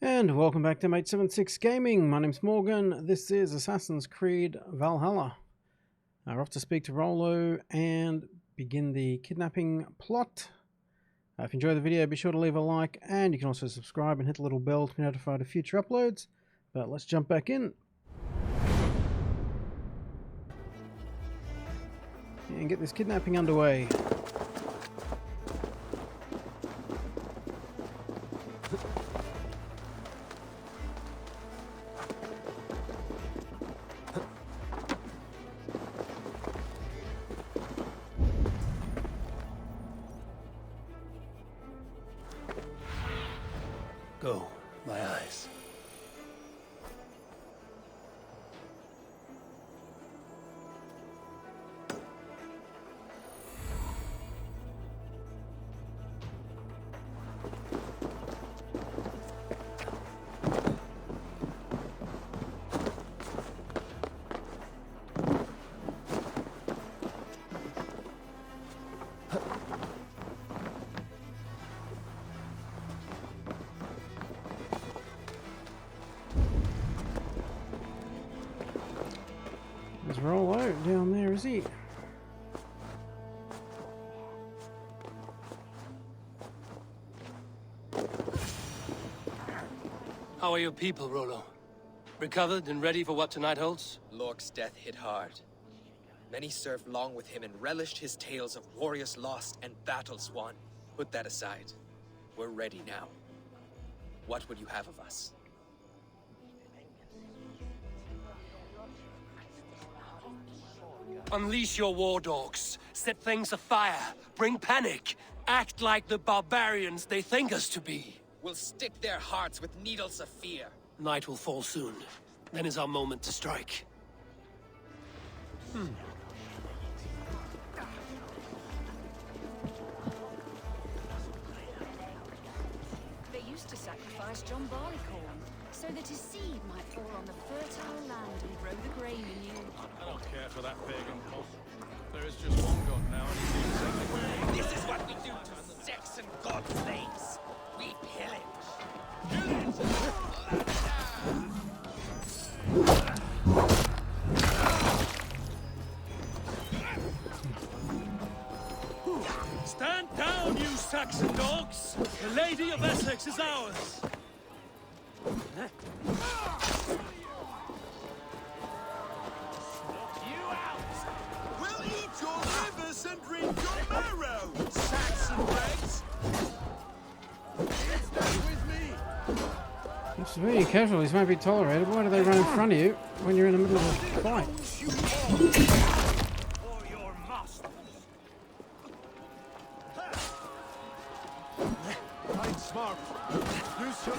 And welcome back to Mate76 Gaming. My name's Morgan. This is Assassin's Creed Valhalla. We're off to speak to Rollo and begin the kidnapping plot. If you enjoyed the video, be sure to leave a like, and you can also subscribe and hit the little bell to be notified of future uploads. But let's jump back in and get this kidnapping underway. Go, my eyes. There's Rollo down there, is he? How are your people, Rollo? Recovered and ready for what tonight holds? Lork's death hit hard. Many served long with him and relished his tales of warriors lost and battles won. Put that aside. We're ready now. What would you have of us? Unleash your war dogs. Set things afire. Bring panic. Act like the barbarians they think us to be. We'll stick their hearts with needles of fear. Night will fall soon. Then is our moment to strike. They used to sacrifice John Barleycorn so that his seed might fall on the fertile land and grow the grain anew. I don't care for that pagan cult. There is just one god now, and he seems everywhere. This is what we do to sex and god slaves. We pillage. Stand down, you Saxon dogs! The Lady of Essexe is ours! You out! We'll eat your livers and drink your marrow, Saxon legs! Stay with me! Civilian casualties won't be tolerated. Why do they run in front of you when you're in the middle of a fight? Or your masters! Fight smart! Use your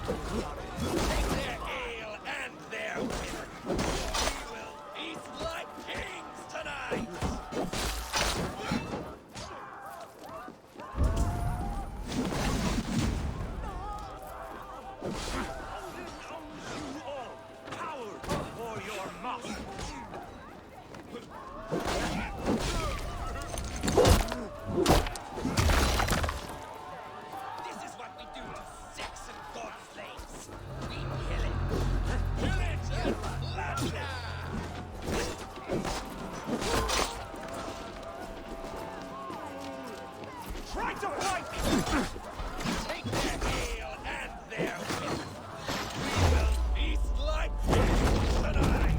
Take their ale and their women. We will feast like kings tonight. power for your masters! This is what we do to sex and god slaves. We pillage. Pillage and plunder. Try to fight! Take their ale and their women. We will feast like kings tonight.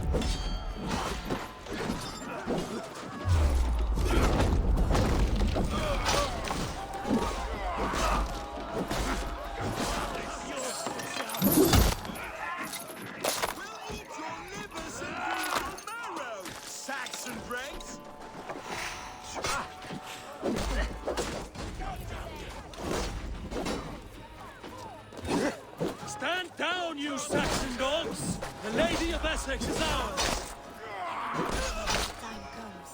We'll eat your livers and drink your marrow, Saxon dregs! Stand down, you Saxon dogs! The Lady of Essexe is ours! Time comes.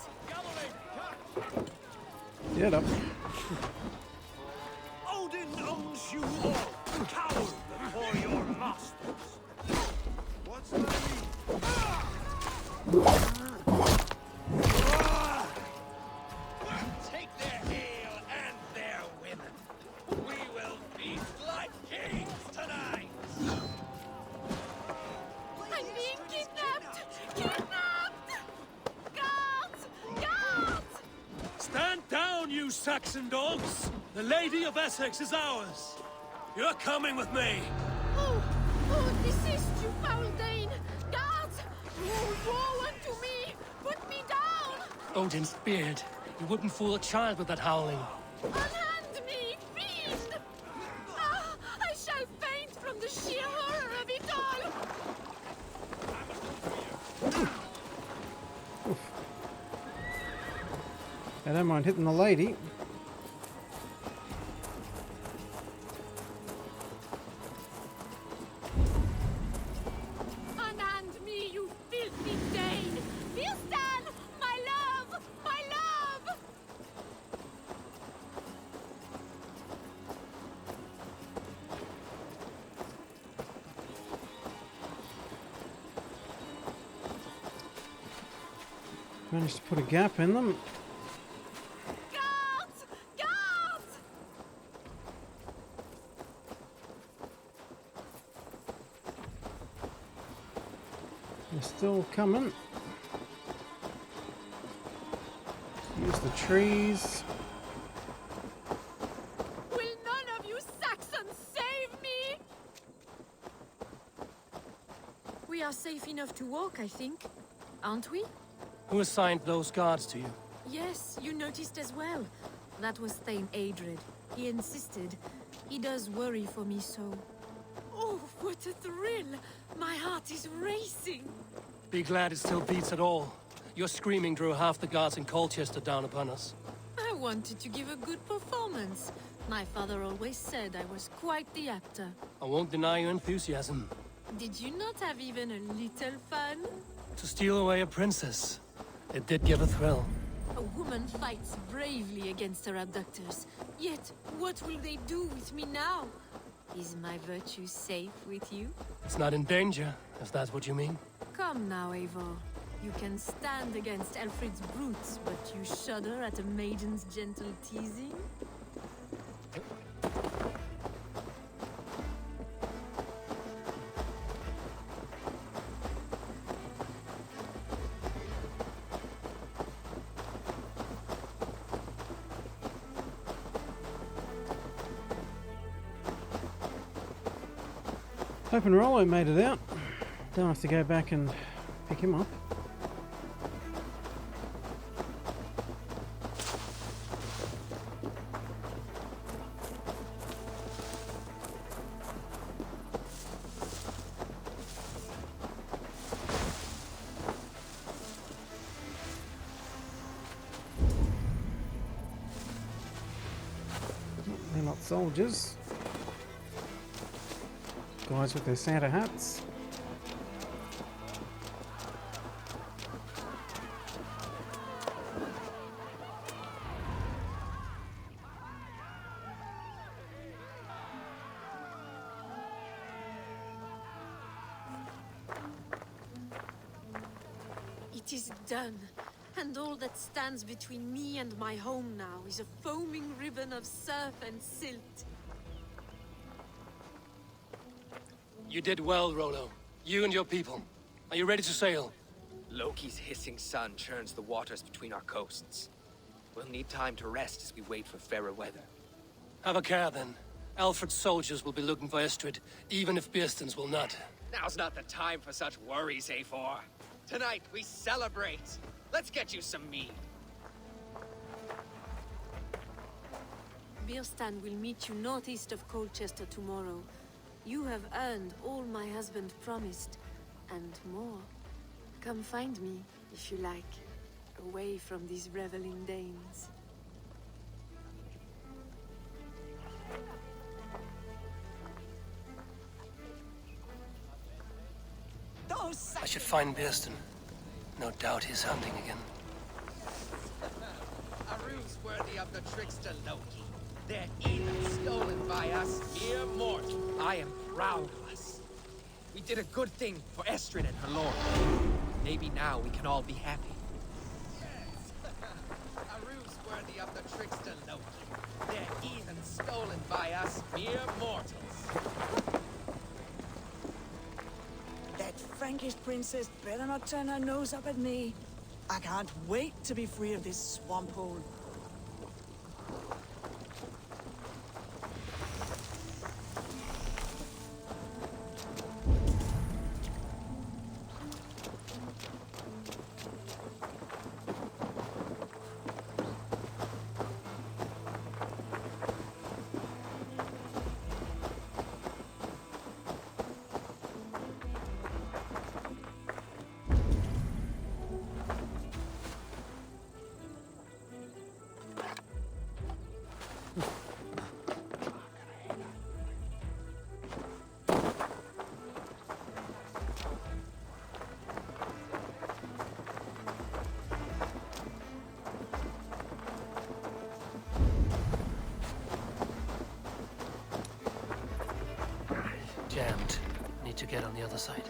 Get up. Odin owns you all, coward before your masters! What's that mean? Take their ale and their women. We will feast like kings tonight. Saxon dogs! The Lady of Essexe is ours! You're coming with me! Oh, desist, you foul Dane! Guards! Woe unto me! Put me down! Odin's beard. You wouldn't fool a child with that howling. Unhand me, fiend! Ah, I shall faint from the sheer horror of it all! I don't mind hitting the lady. Unhand me, you filthy Dane! Bilstan! My love! My love! Managed to put a gap in them. Guards! Guards! They're still coming. Use the trees. Will none of you Saxons save me? We are safe enough to walk, I think. Aren't we? Who assigned those guards to you? Yes, you noticed as well. That was Thane Adred. He insisted. He does worry for me so. Oh, what a thrill! My heart is racing. Be glad it still beats at all. Your screaming drew half the guards in Colchester down upon us. I wanted to give a good performance. My father always said I was quite the actor. I won't deny your enthusiasm. Did you not have even a little fun? To steal away a princess. It did give a thrill. A woman fights bravely against her abductors. Yet, what will they do with me now? Is my virtue safe with you? It's not in danger, if that's what you mean. Come now, Eivor. You can stand against Alfred's brutes, but you shudder at a maiden's gentle teasing? Hope and Rollo made it out. Don't have to go back and pick him up. They're not soldiers. Guys with their Santa hats. It is done. And all that stands between me and my home now is a foaming ribbon of surf and silt. You did well, Rollo. You and your people. Are you ready to sail? Loki's hissing sun churns the waters between our coasts. We'll need time to rest as we wait for fairer weather. Have a care, then. Alfred's soldiers will be looking for Estrid, even if Birsten's will not. Now's not the time for such worries, Eivor. Tonight, we celebrate. Let's get you some mead. Birstan will meet you northeast of Colchester tomorrow. You have earned all my husband promised, and more. Come find me, if you like, away from these reveling Danes. I should find Birsten. No doubt he's hunting again. A ruse worthy of the trickster Loki. They're even stolen by us, mere mortals. I am proud of us. We did a good thing for Estrid and her lord. Maybe now we can all be happy. Yes! A ruse worthy of the trickster Loki. They're even stolen by us, mere mortals. That Frankish princess better not turn her nose up at me. I can't wait to be free of this swamp hole. jammed. Need to get on the other side.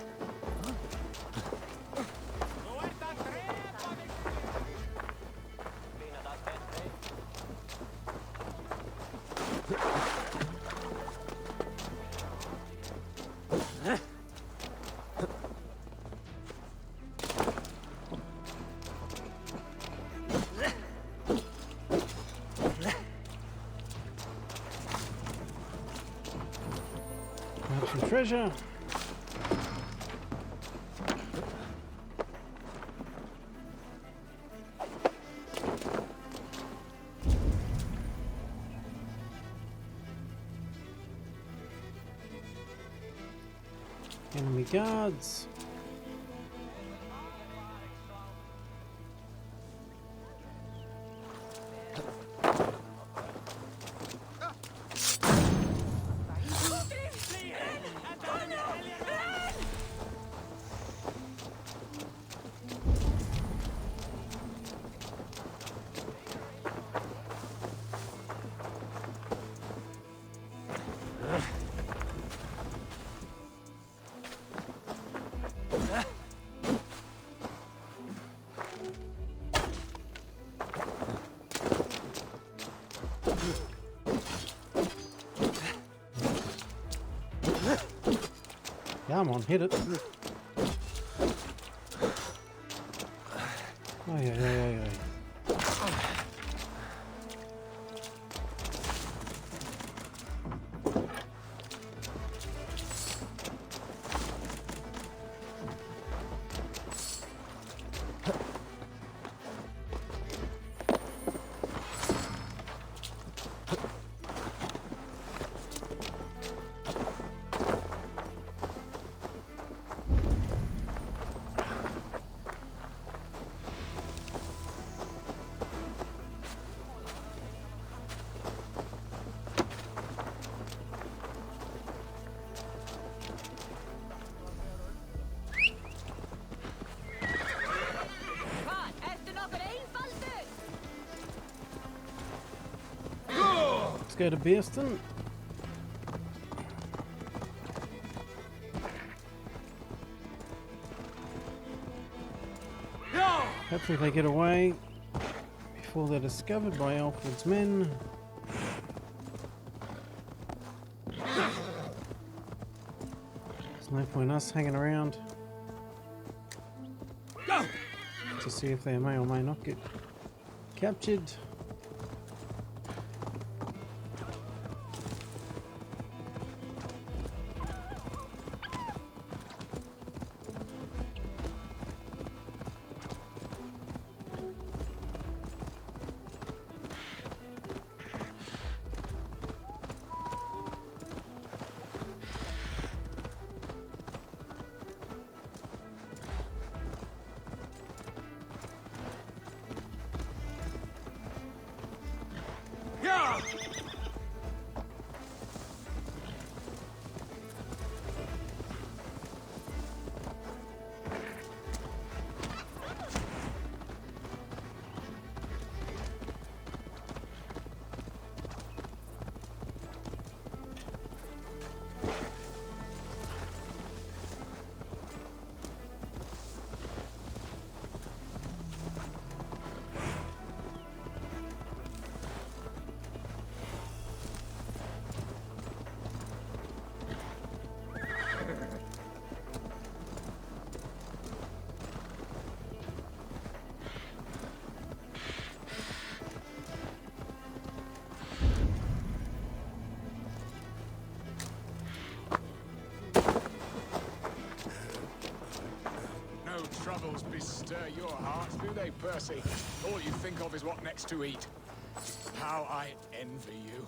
Have some treasure. Enemy guards. Come on, hit it. Oh, yeah. Let's go to Beeston. Hopefully they get away before they're discovered by Alfred's men. There's no point us hanging around to see if they may or may not get captured. Troubles bestir your heart, do they, Percy? All you think of is what next to eat. How I envy you.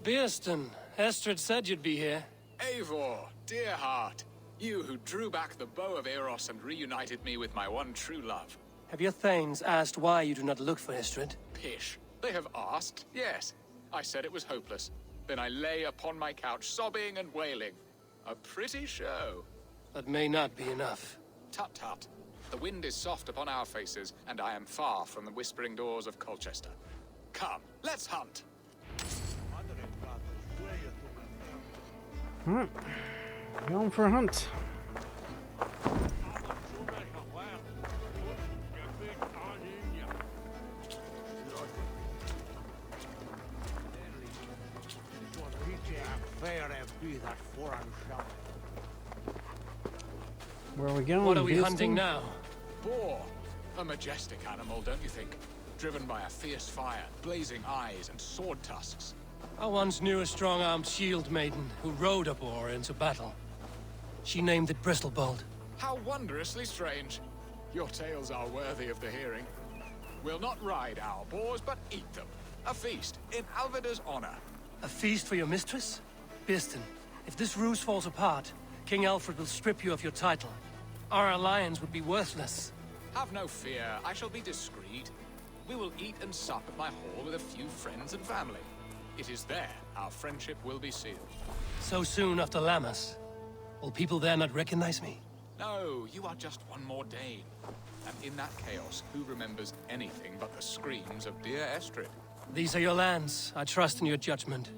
Beeston, Estrid said you'd be here. Eivor, dear heart, you who drew back the bow of Eros and reunited me with my one true love. Have your thanes asked why you do not look for Estrid? Pish. They have asked, yes. I said it was hopeless. Then I lay upon my couch, sobbing and wailing. A pretty show. That may not be enough. Tut-tut. The wind is soft upon our faces, and I am far from the whispering doors of Colchester. Come, let's hunt! Alright, going for a hunt. Where are we going? What are we Beaston? hunting now? Boar! A majestic animal, don't you think? Driven by a fierce fire, blazing eyes, and sword tusks. I once knew a strong-armed shield maiden who rode a boar into battle. She named it Bristolbolt. How wondrously strange. Your tales are worthy of the hearing. We'll not ride our boars, but eat them. A feast, in Alfredes' honor. A feast for your mistress? Beaston, if this ruse falls apart, King Alfred will strip you of your title. Our alliance would be worthless. Have no fear, I shall be discreet. We will eat and sup at my hall with a few friends and family. It is there our friendship will be sealed. So soon after Lammas? Will people there not recognize me? No, you are just one more Dane. And in that chaos, who remembers anything but the screams of dear Estrid? These are your lands. I trust in your judgment.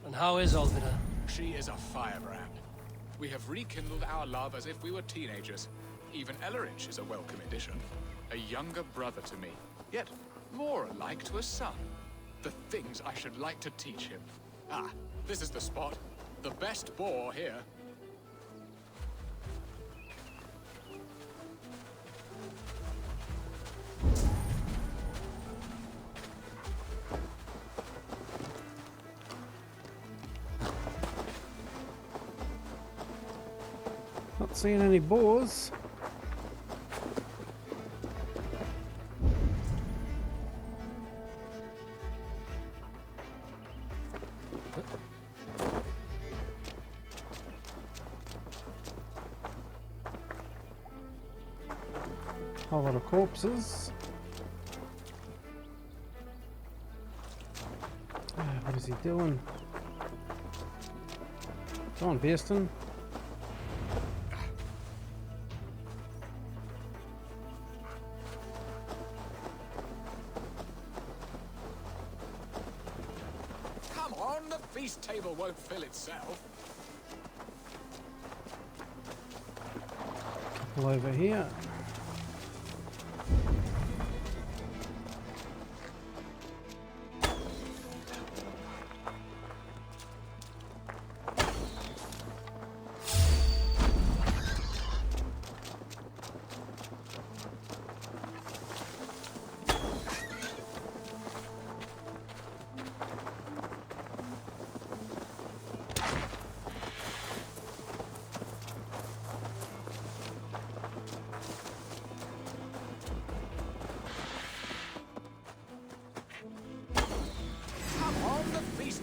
And how is Olvida? She is a firebrand. We have rekindled our love as if we were teenagers. Even Ellerich is a welcome addition. A younger brother to me, yet more alike to a son. The things I should like to teach him. Ah, this is the spot. The best boar here. Not seeing any boars. A lot of corpses. What is he doing? Come on, Beaston. Come on, the feast table won't fill itself. Couple over here.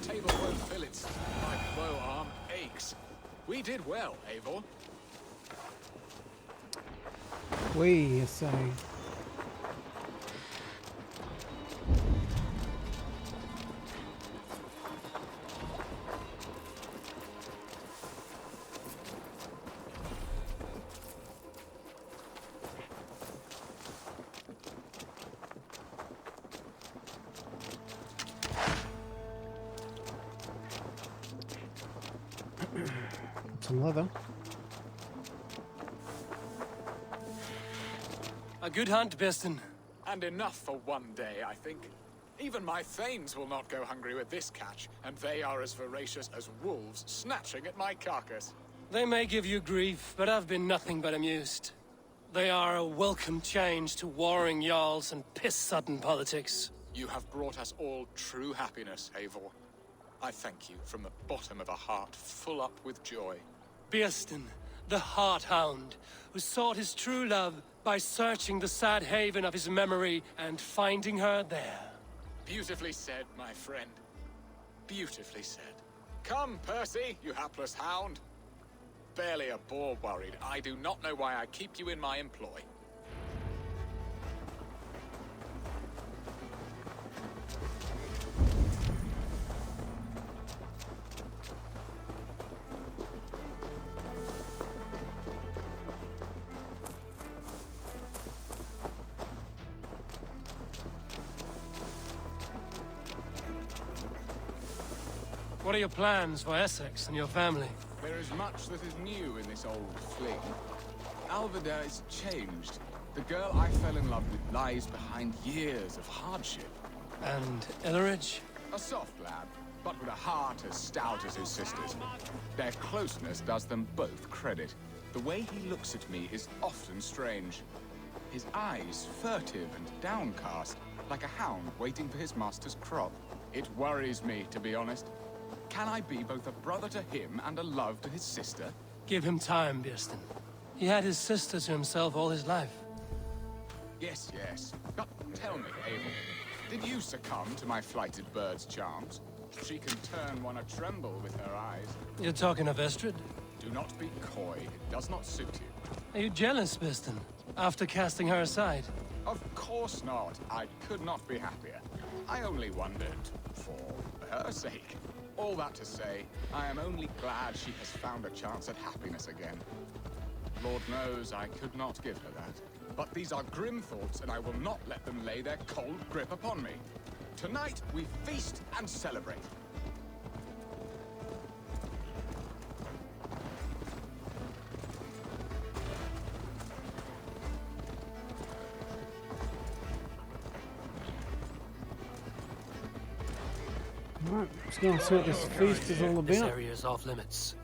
Table won't fill its... My bow arm aches. We did well, Eivor. We, you say. Some leather. A good hunt, Beaston. And enough for one day, I think. Even my thanes will not go hungry with this catch, and they are as voracious as wolves snatching at my carcass. They may give you grief, but I've been nothing but amused. They are a welcome change to warring jarls and piss-sudden politics. You have brought us all true happiness, Eivor. I thank you from the bottom of a heart full up with joy. Beaston, the Heart-Hound, who sought his true love by searching the sad haven of his memory and finding her there. Beautifully said, my friend. Beautifully said. Come, Percy, you hapless hound. Barely a boar worried. I do not know why I keep you in my employ. What are your plans for Essex and your family? There is much that is new in this old fling. Alvida is changed. The girl I fell in love with lies behind years of hardship. And Elleridge? A soft lad, but with a heart as stout as his sister's. Their closeness does them both credit. The way he looks at me is often strange. His eyes furtive and downcast, like a hound waiting for his master's crop. It worries me, to be honest. Can I be both a brother to him and a love to his sister? Give him time, Birsten. He had his sister to himself all his life. Yes, yes. But tell me, Abel, did you succumb to my flighted bird's charms? She can turn one a tremble with her eyes. You're talking of Estrid? Do not be coy. It does not suit you. Are you jealous, Birsten, after casting her aside? Of course not. I could not be happier. I only wondered, for her sake. All that to say, I am only glad she has found a chance at happiness again. Lord knows I could not give her that. But these are grim thoughts, and I will not let them lay their cold grip upon me. Tonight, we feast and celebrate. Alright, let's go and see what this feast is all This about. area is off limits.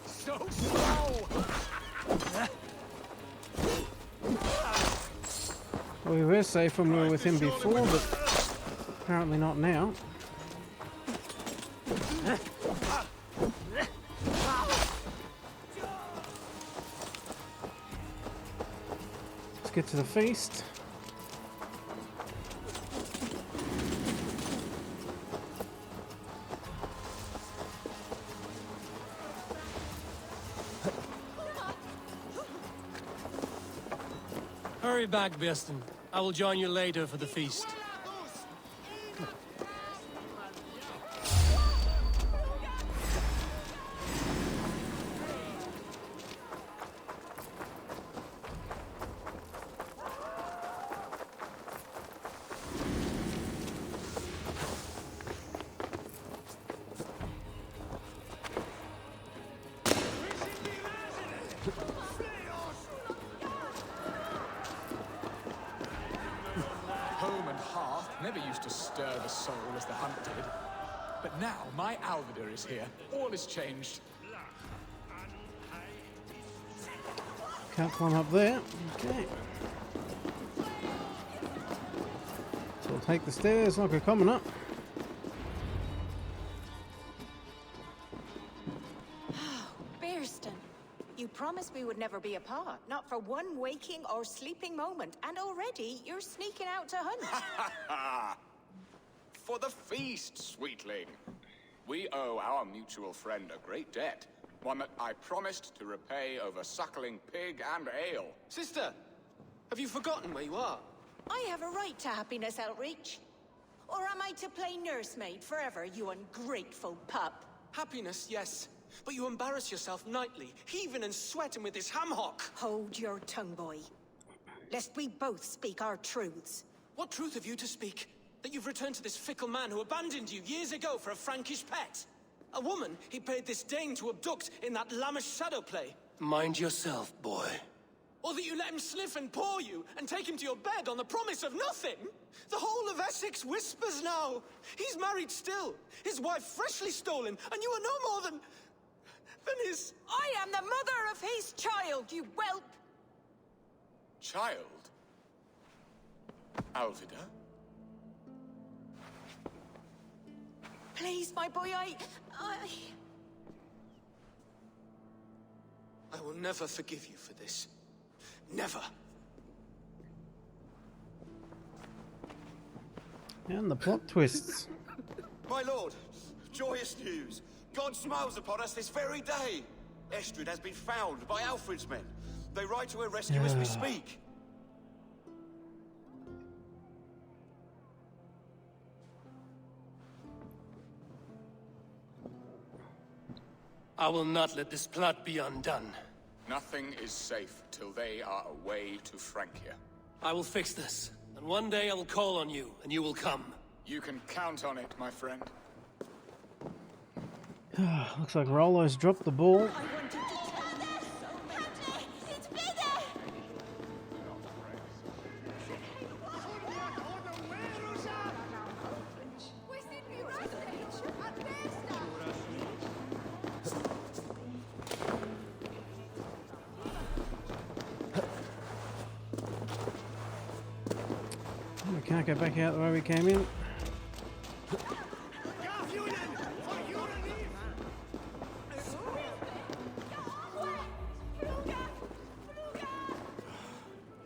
So slow! Well, we were safe when we were with him before, but apparently not now. Let's get to the feast. Hurry back, Birsten. I will join you later for the feast. Home and hearth never used to stir the soul as the hunt did. But now my Alvida is here. All is changed. Can't climb up there. Okay. So we'll take the stairs like we're coming up. Birsten, you promised we would never be apart, not for one waking or sleeping moment, and already you're sneaking out to hunt. For the feast, sweetling. We owe our mutual friend a great debt. One that I promised to repay over suckling pig and ale. Sister, have you forgotten where you are? I have a right to happiness, Outreach. Or am I to play nursemaid forever, you ungrateful pup? Happiness, yes. But you embarrass yourself nightly, heaving and sweating with this ham hock. Hold your tongue, boy. Lest we both speak our truths. What truth have you to speak? That you've returned to this fickle man who abandoned you years ago for a Frankish pet? A woman he paid this Dane to abduct in that lammish shadow play? Mind yourself, boy. Or that you let him sniff and paw you and take him to your bed on the promise of nothing? The whole of Essex whispers now. He's married still, his wife freshly stolen, and you are no more than his... I am the mother of his child, you whelp! Child? Alvida? Please, my boy, I will never forgive you for this. Never. And the plot twists. My lord, joyous news. God smiles upon us this very day. Estrid has been found by Alfred's men. They ride to her rescue as we speak. I will not let this plot be undone. Nothing is safe till they are away to Francia. I will fix this, and one day I will call on you, and you will come. You can count on it, my friend. Looks like Rollo's dropped the ball. We can't go back out the way we came in.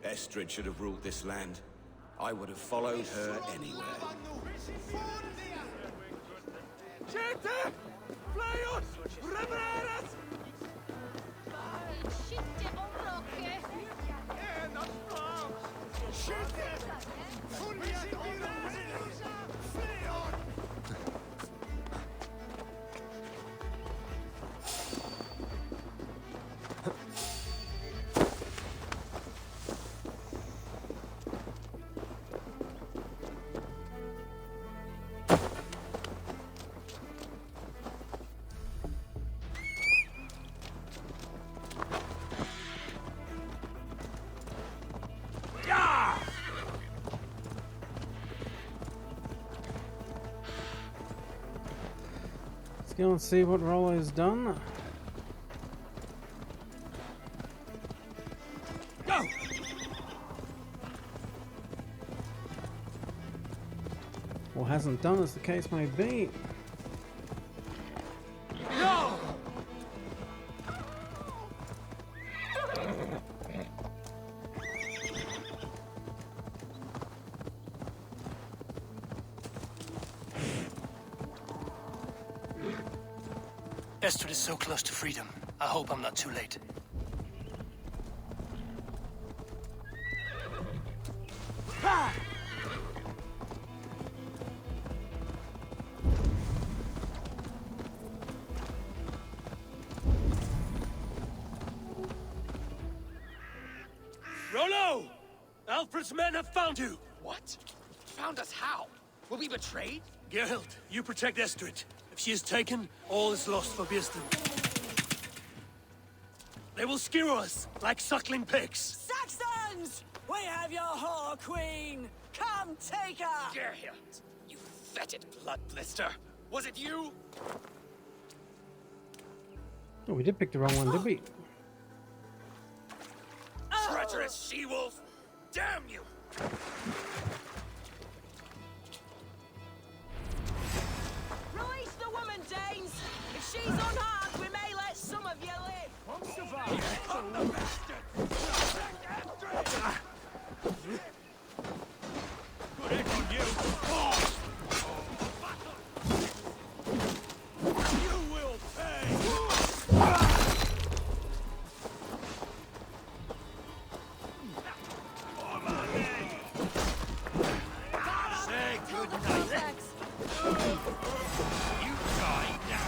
Estrid should have ruled this land. I would have followed her anywhere. Let's go and see what Rollo's done. Go! Or hasn't done, as the case may be. No! Estrid is so close to freedom. I hope I'm not too late. Rollo! Alfred's men have found you! What? Found us how? Were we betrayed? Gerhild, you protect Estrid. If she is taken, all is lost for Birsten. They will skewer us like suckling pigs. Saxons! We have your whore queen! Come take her! Gerhild, you fetid blood blister. Was it you? Oh, we did pick the wrong one, did we? Treacherous she-wolf! Damn you! Release the woman, Danes! If she's unharmed, we may let some of you live! Good egg on you! You will pay! Say good night. You die now.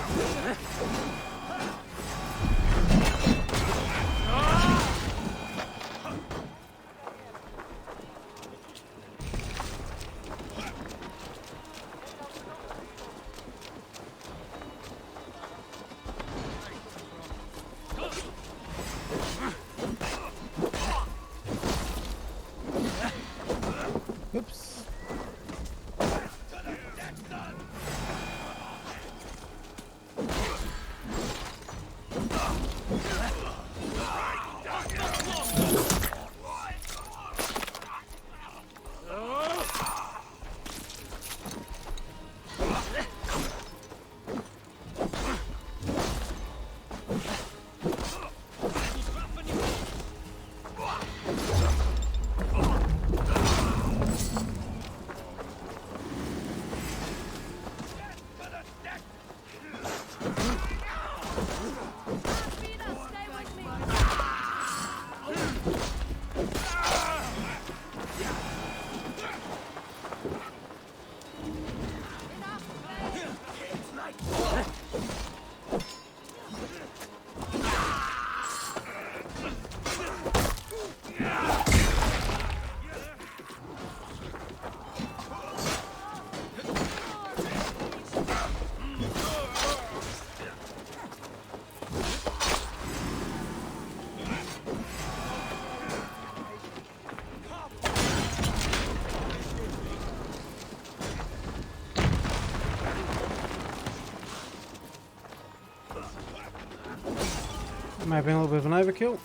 May have been a little bit of an overkill.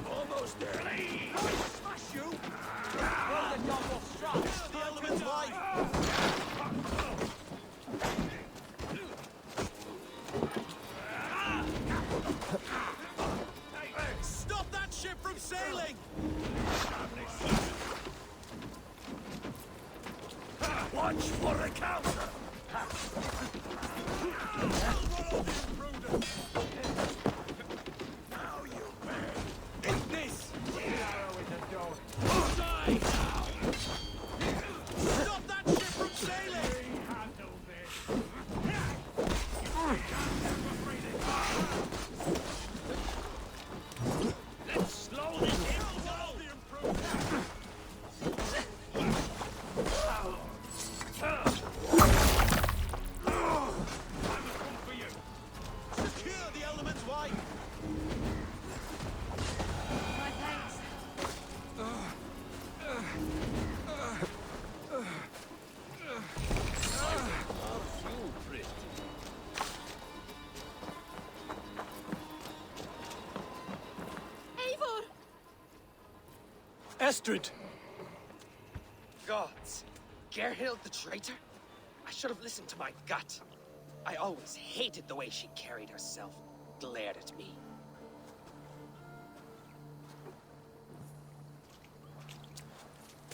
Almost there. Smash you! The element's life! Stop that ship from sailing! Watch for the counter! Now you beg! Eat this! Die now! Stop that ship from sailing! Let's slow this down! Secure the element's wife! My thanks. Eivor! Estrid! Gods! Gerhild the traitor? I should have listened to my gut. I always hated the way she carried herself, glared at me.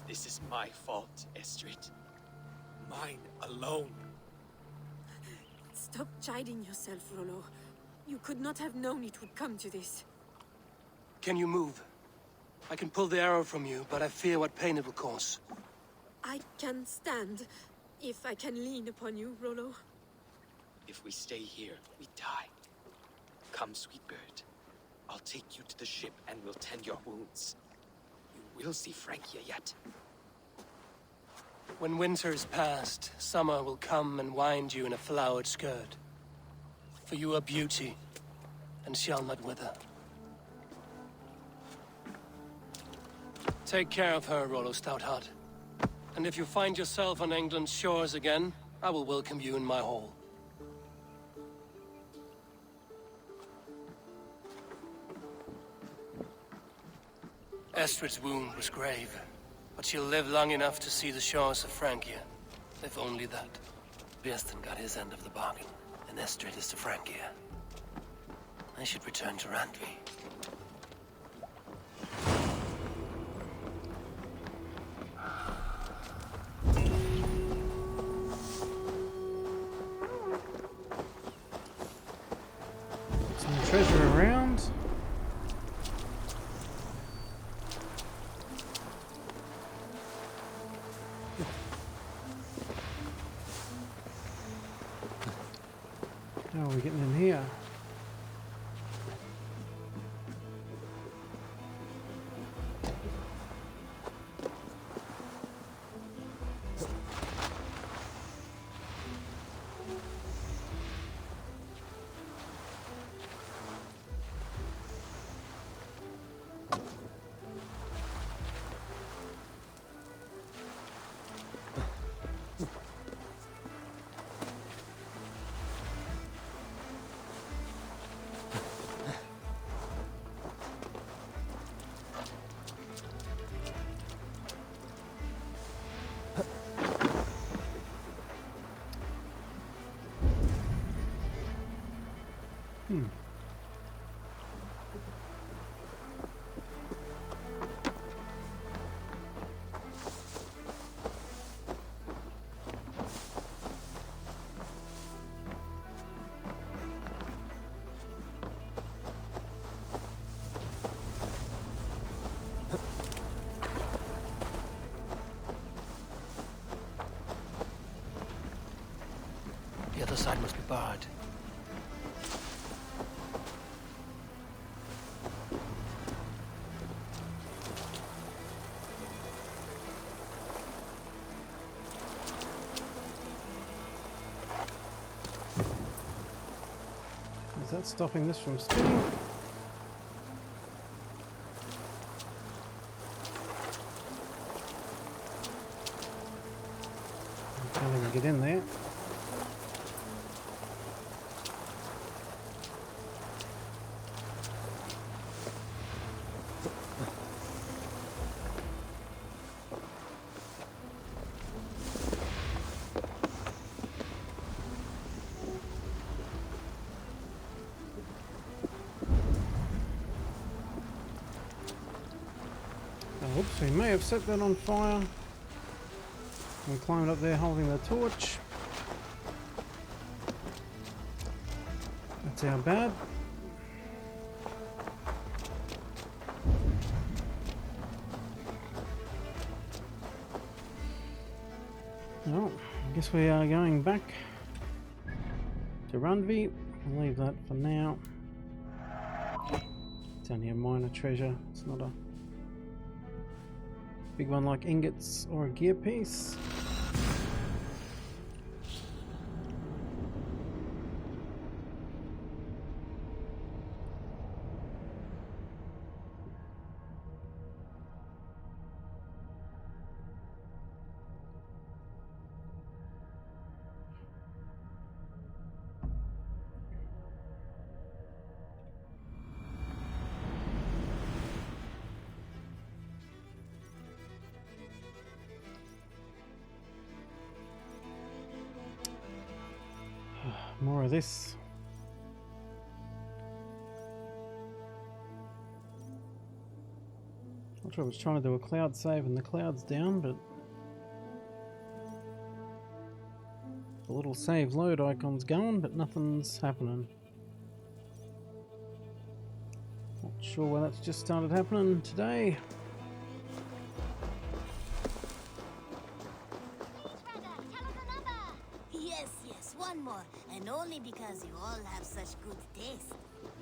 This is my fault, Estrid. Mine alone. Stop chiding yourself, Rollo. You could not have known it would come to this. Can you move? I can pull the arrow from you, but I fear what pain it will cause. I can stand, if I can lean upon you, Rollo. If we stay here, we die. Come, sweet bird. I'll take you to the ship and we'll tend your wounds. You will see Francia yet. When winter is past, summer will come and wind you in a flowered skirt. For you are beauty, and shall not wither. Take care of her, Rollo Stoutheart. And if you find yourself on England's shores again, I will welcome you in my hall. Estrid's wound was grave, but she'll live long enough to see the shores of Francia. If only that. Birston got his end of the bargain, and Estrid is to Francia. I should return to Randvi. Some treasure around. How are we getting in here? The other side must be barred. Is that stopping this from spinning? I can't even get in there. So he may have set that on fire. We climbed up there holding the torch. That's our bad. Well, I guess we are going back to Rundvi. I'll leave that for now. It's only a minor treasure. It's not a big one like ingots or a gear piece. More of this. Not sure I was trying to do a cloud save and the cloud's down, but the little save load icon's going, but nothing's happening. Not sure why that's just started happening today. Yes, one more, and only because you all have such good taste.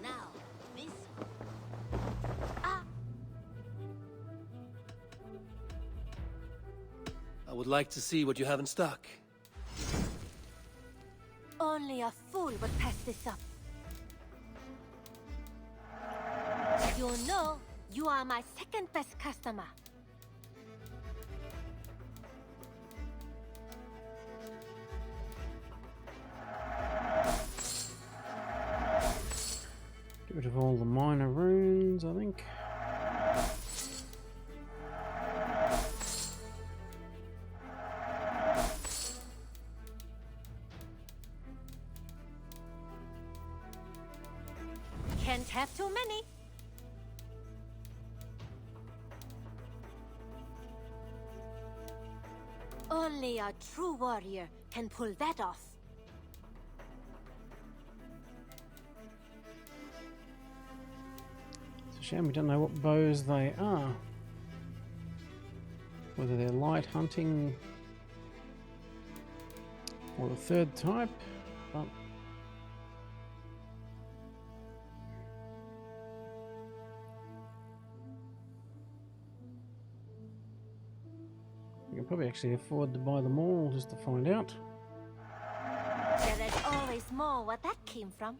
Now, this. I would like to see what you have in stock. Only a fool would pass this up. You know, you are my second best customer. Get rid of all the minor runes, I think. Can't have too many. Only a true warrior can pull that off. It's a shame we don't know what bows they are. Whether they're light hunting or the third type, but we can probably actually afford to buy them all just to find out. There is always more where that came from.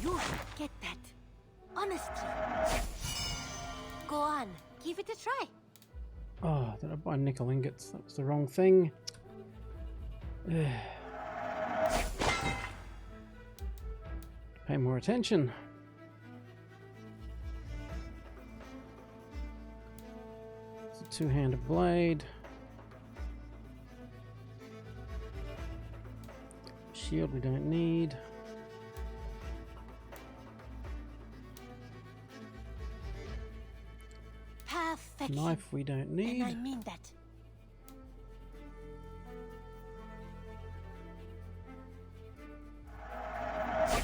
You should get that. Honestly. Go on, give it a try. Oh, did I buy nickel ingots? That was the wrong thing. Pay more attention. It's a two-handed blade. Shield we don't need. Perfection. Knife we don't need. And I mean that.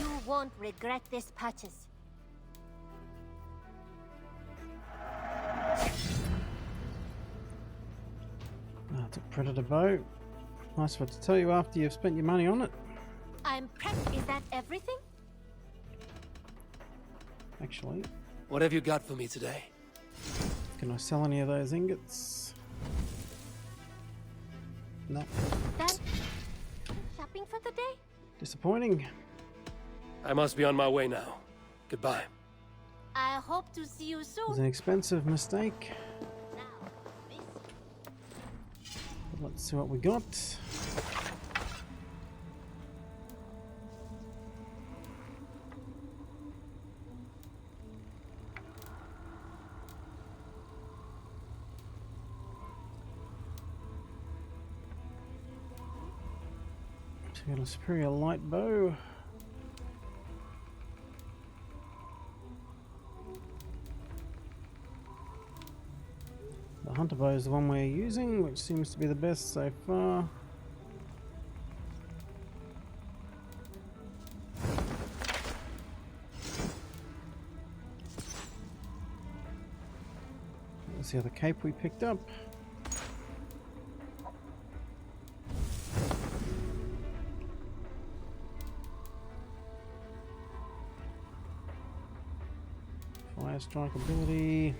You won't regret this purchase. Oh, it's a predator bow. Nice of it to tell you after you've spent your money on it. I'm prepped. Is that everything? Actually, What have you got for me today? can I sell any of those ingots? No. That shopping for the day? Disappointing. I must be on my way now. Goodbye. I hope to see you It soon. was an expensive mistake. Now, this. But let's see what we got. We got a superior light bow. The hunter bow is the one we're using, which seems to be the best so far. Let's see how the cape we picked up. Fire strike ability.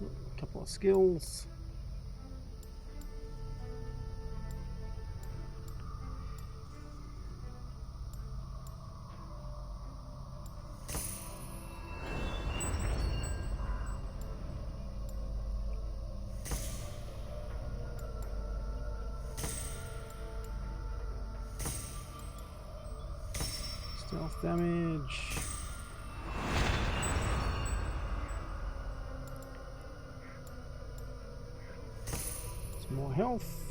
A couple of skills. Stealth damage. Some more health.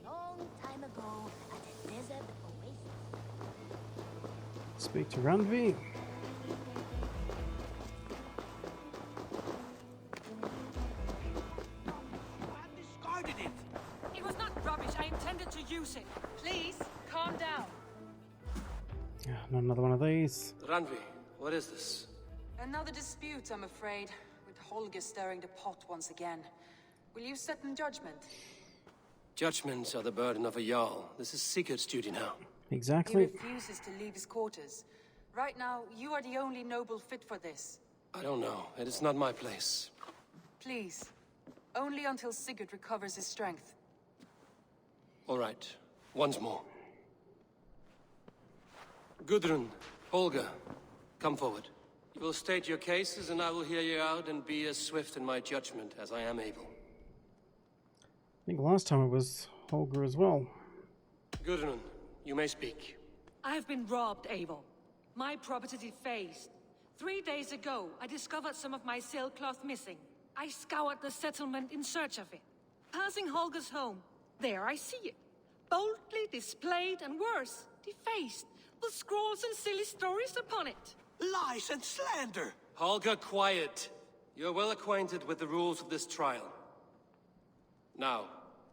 Long time ago, at a desert oasis. Speak to Randvi. Discarded it. It was not rubbish. I intended to use it. Please, calm down. Not another one of these. Ranvi, what is this? Another dispute, I'm afraid, with Holger stirring the pot once again. Will you set in judgment? Judgments are the burden of a Jarl. This is Sigurd's duty now. He Exactly. refuses to leave his quarters. Right now, you are the only noble fit for this. I don't know. It is not my place. Please, only until Sigurd recovers his strength. All right. Once more. Gudrun, Holger, come forward. You will state your cases, and I will hear you out and be as swift in my judgment as I am able. I think last time it was Holger as well. Gudrun, you may speak. I have been robbed, Abel. My property defaced. 3 days ago, I discovered some of my sailcloth missing. I scoured the settlement in search of it. Passing Holger's home, there I see it. Boldly displayed and worse, defaced, with scrolls and silly stories upon it. Lies and slander. Holger, quiet. You're well acquainted with the rules of this trial. Now,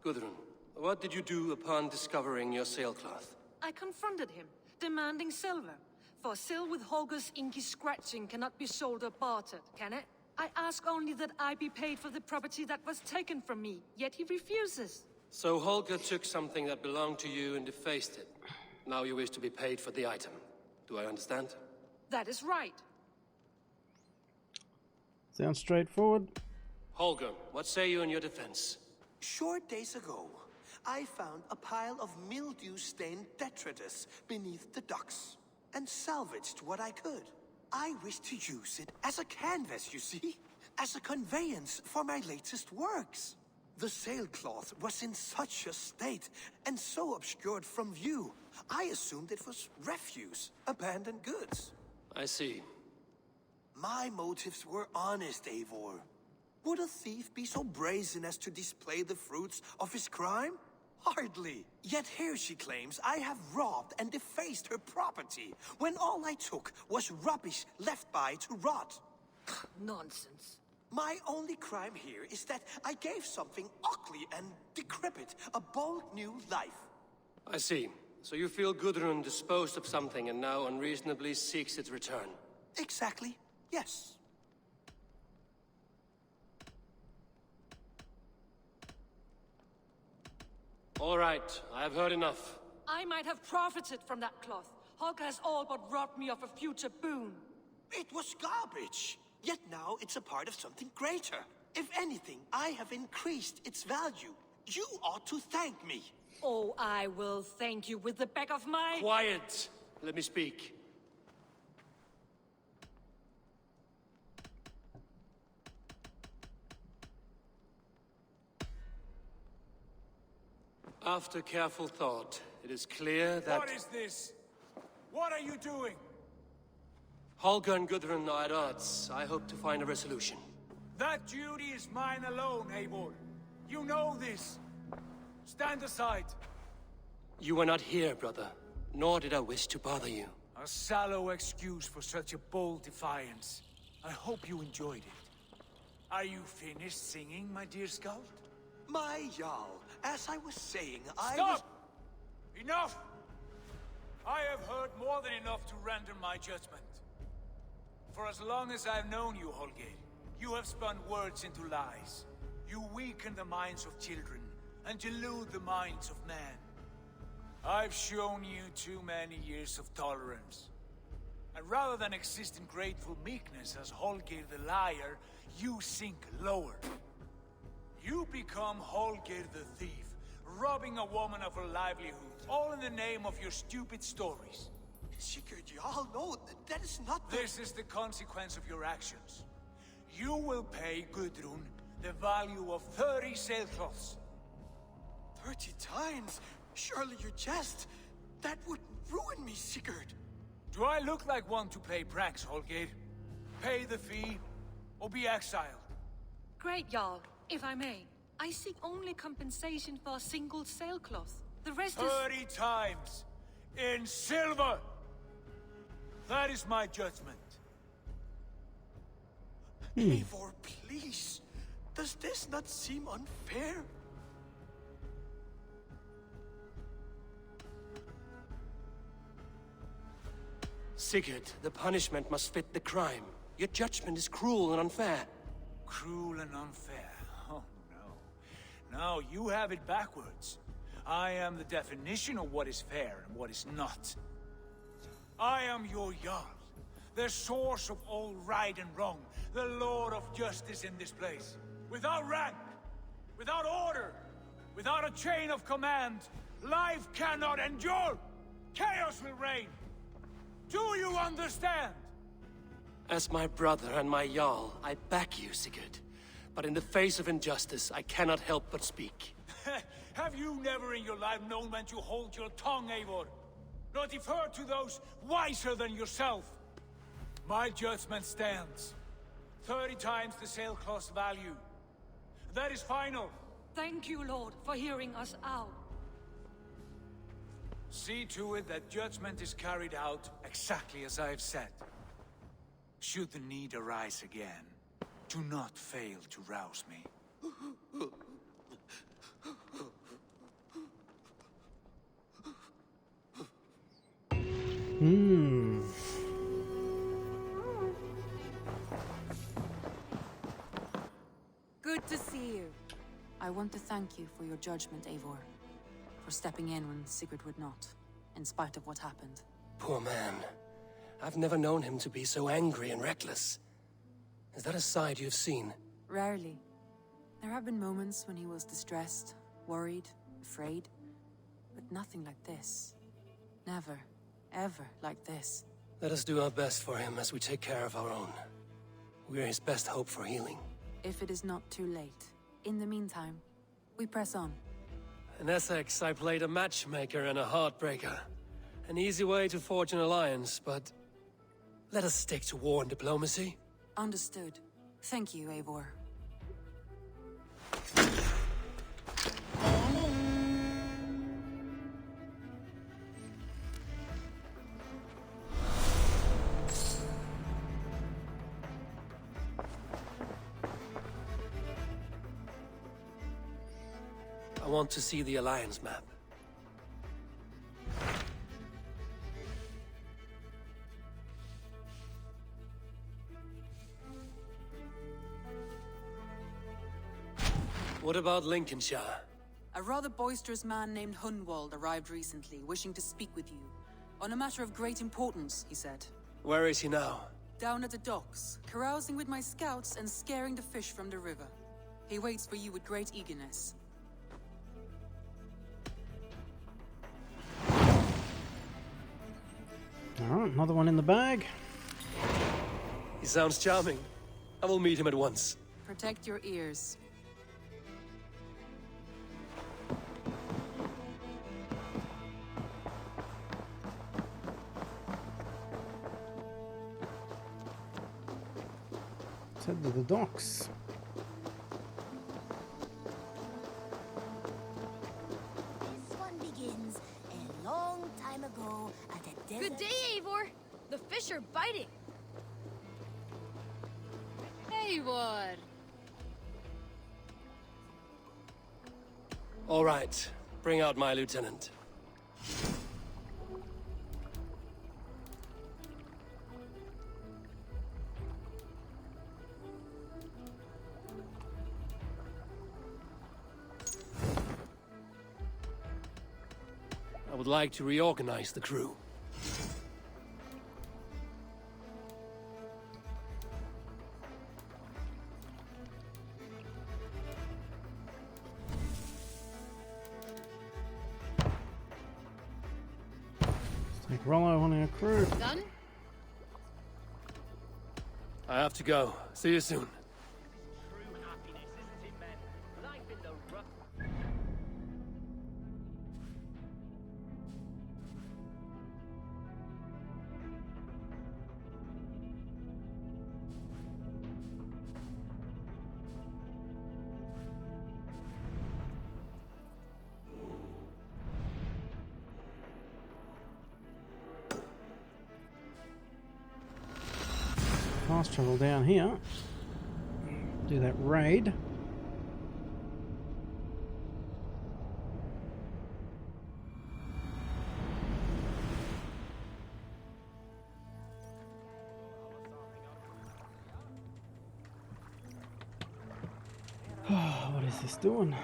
Gudrun, what did you do upon discovering your sailcloth? I confronted him, demanding silver. For sil with Holger's inky scratching cannot be sold or bartered, can it? I ask only that I be paid for the property that was taken from me, yet he refuses. So Holger took something that belonged to you and defaced it. Now you wish to be paid for the item. Do I understand? That is right. Sounds straightforward. Holger, what say you in your defense? Short days ago, I found a pile of mildew-stained detritus beneath the docks, and salvaged what I could. I wish to use it as a canvas, you see? As a conveyance for my latest works. The sailcloth was in such a state, and so obscured from view, I assumed it was refuse, abandoned goods. I see. My motives were honest, Eivor. Would a thief be so brazen as to display the fruits of his crime? Hardly. Yet here she claims I have robbed and defaced her property, when all I took was rubbish left by to rot. Nonsense. My only crime here is that I gave something ugly and decrepit a bold new life. I see. So you feel Gudrun disposed of something and now unreasonably seeks its return. Exactly, yes. All right, I have heard enough. I might have profited from that cloth. Holger has all but robbed me of a future boon. It was garbage. Yet now it's a part of something greater. If anything, I have increased its value. You ought to thank me. Oh, I will thank you with the back of my... Quiet! Let me speak. After careful thought, it is clear that... What is this? What are you doing? Holger and Gudrun are at odds. I hope to find a resolution. That duty is mine alone, Eivor. You know this. Stand aside. You were not here, brother. Nor did I wish to bother you. A sallow excuse for such a bold defiance. I hope you enjoyed it. Are you finished singing, my dear Skald? My Jarl, as I was saying, Stop! Enough! I have heard more than enough to render my judgment. For as long as I've known you, Holger, you have spun words into lies. You weaken the minds of children, and delude the minds of men. I've shown you too many years of tolerance. And rather than exist in grateful meekness as Holger the liar, you sink lower. You become Holger the thief, robbing a woman of her livelihood, all in the name of your stupid stories. Sigurd, Jarl, no, that is not the... This is the consequence of your actions. You will pay Gudrun the value of 30 sailcloths. 30 times? Surely you jest. That would ruin me, Sigurd. Do I look like one to play pranks, Holger? Pay the fee, or be exiled. Great, Jarl, if I may. I seek only compensation for a single sailcloth. The rest is... 30 times! In silver! That is my judgment. Eivor, please. Does this not seem unfair? Sigurd, the punishment must fit the crime. Your judgment is cruel and unfair. Cruel and unfair? Oh, no. No, you have it backwards. I am the definition of what is fair and what is not. I am your Jarl, the source of all right and wrong, the Lord of justice in this place. Without rank, without order, without a chain of command, life cannot endure. Chaos will reign. Do you understand? As my brother and my Jarl, I back you, Sigurd. But in the face of injustice, I cannot help but speak. Have you never in your life known when to hold your tongue, Eivor? Nor defer to those wiser than yourself? My judgment stands. 30 times the sailcloth's value. That is final. Thank you, Lord, for hearing us out. See to it that judgment is carried out exactly as I have said. Should the need arise again, do not fail to rouse me. Good to see you. I want to thank you for your judgment, Eivor. For stepping in when Sigurd would not, in spite of what happened. Poor man. I've never known him to be so angry and reckless. Is that a side you've seen? Rarely. There have been moments when he was distressed, worried, afraid. But nothing like this. Never, ever like this. Let us do our best for him as we take care of our own. We're his best hope for healing. If it is not too late. In the meantime, we press on. In Essexe, I played a matchmaker and a heartbreaker. An easy way to forge an alliance, but... let us stick to war and diplomacy. Understood. Thank you, Eivor. I want to see the alliance map. What about Lincolnshire? A rather boisterous man named Hunwald arrived recently, wishing to speak with you. On a matter of great importance, he said. Where is he now? Down at the docks, carousing with my scouts and scaring the fish from the river. He waits for you with great eagerness. Alright, another one in the bag. He sounds charming. I will meet him at once. Protect your ears. Let's head to the docks. This one begins a long time ago at a desert. Good day, Eivor. The fish are biting. Eivor. All right, bring out my lieutenant. I would like to reorganize the crew. Take Rollo on our crew. Done? I have to go. See you soon. Fast travel down here. Do that raid. What is this doing?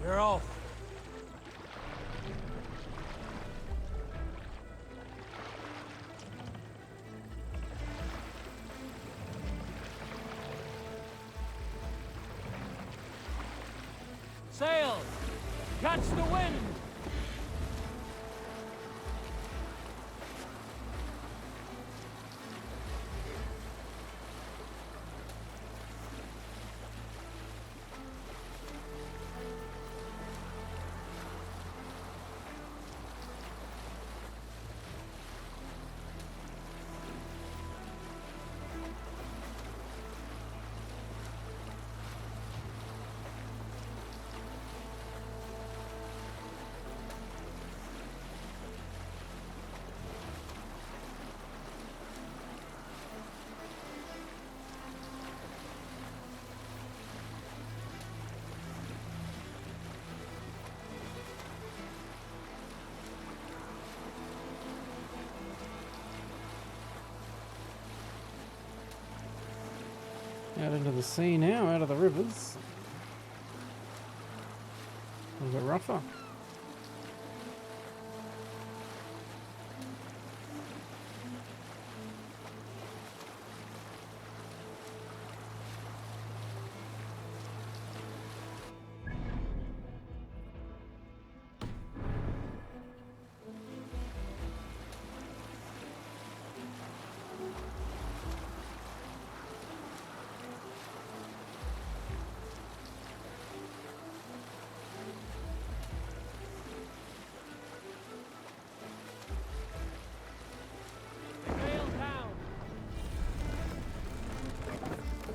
We're off. Sail! Catch the wind! Out into the sea now, out of the rivers. A little bit rougher.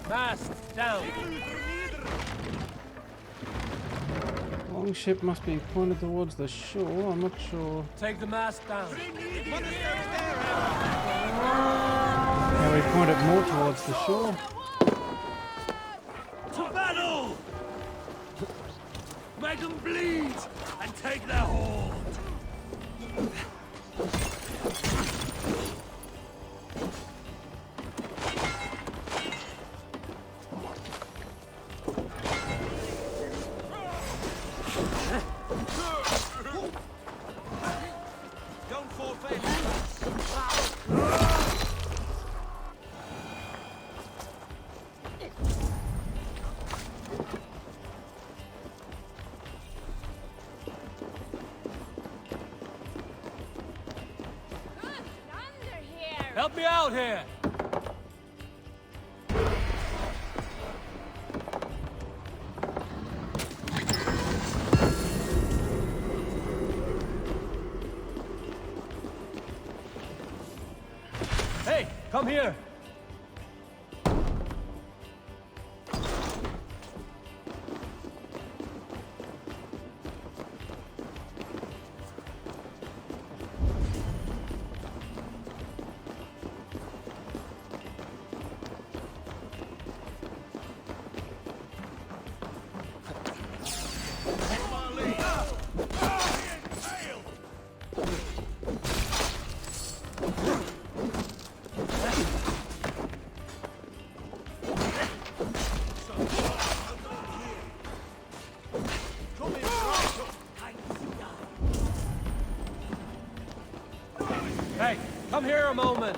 Mast down. Longship must be pointed towards the shore. I'm not sure Take the mast down. how we point it more towards the shore. To battle! Make them bleed and take their hold. Don't fall faint. Help me out here! Hey, come here! Hey, come here a moment.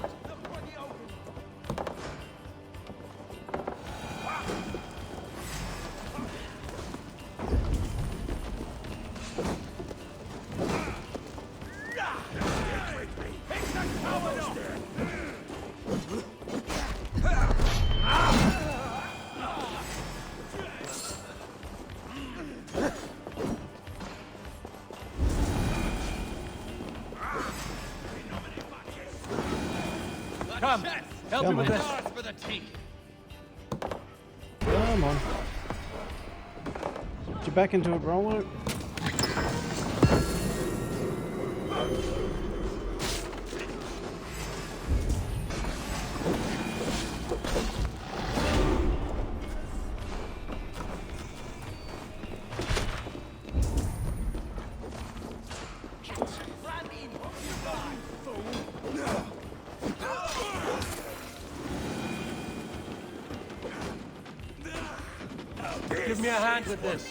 Come, help me with this. Come on. Get you back into it, Rollo. Give me a hand with this.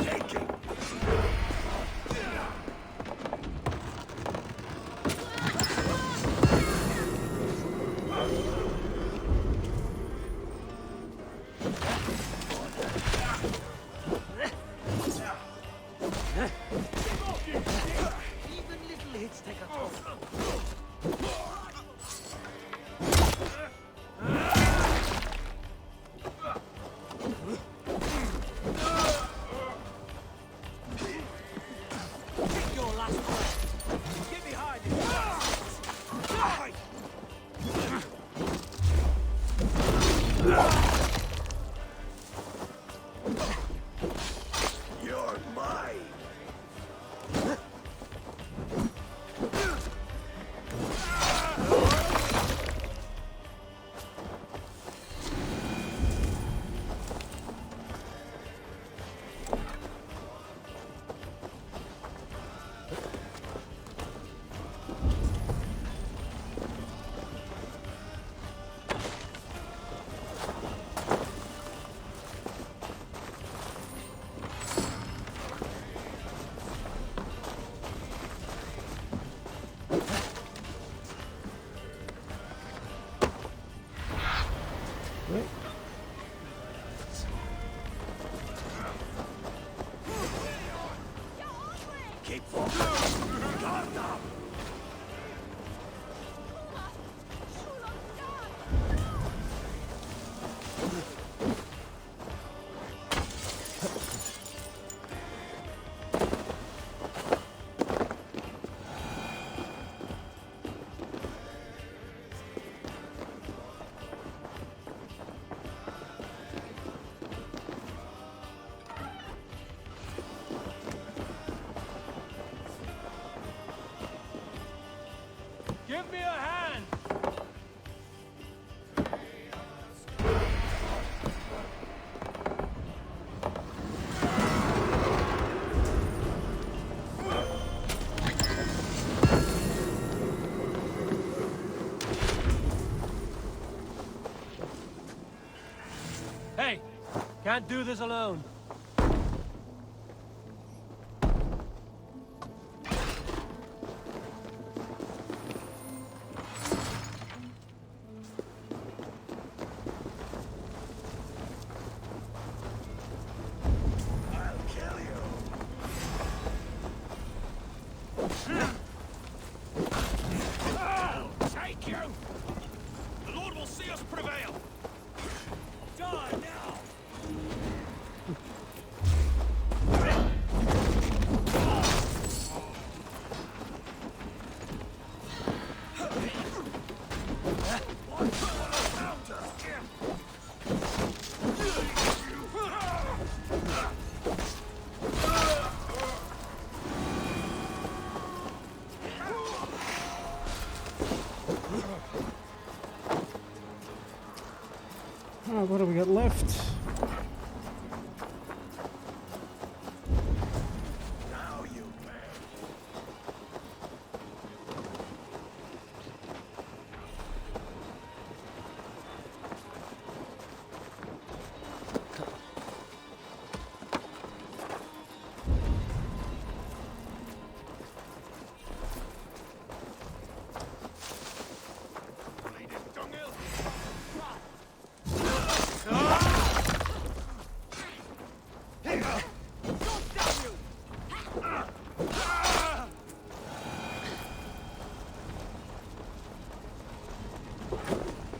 Give me a hand! Hey, can't do this alone. Alright, what do we got left?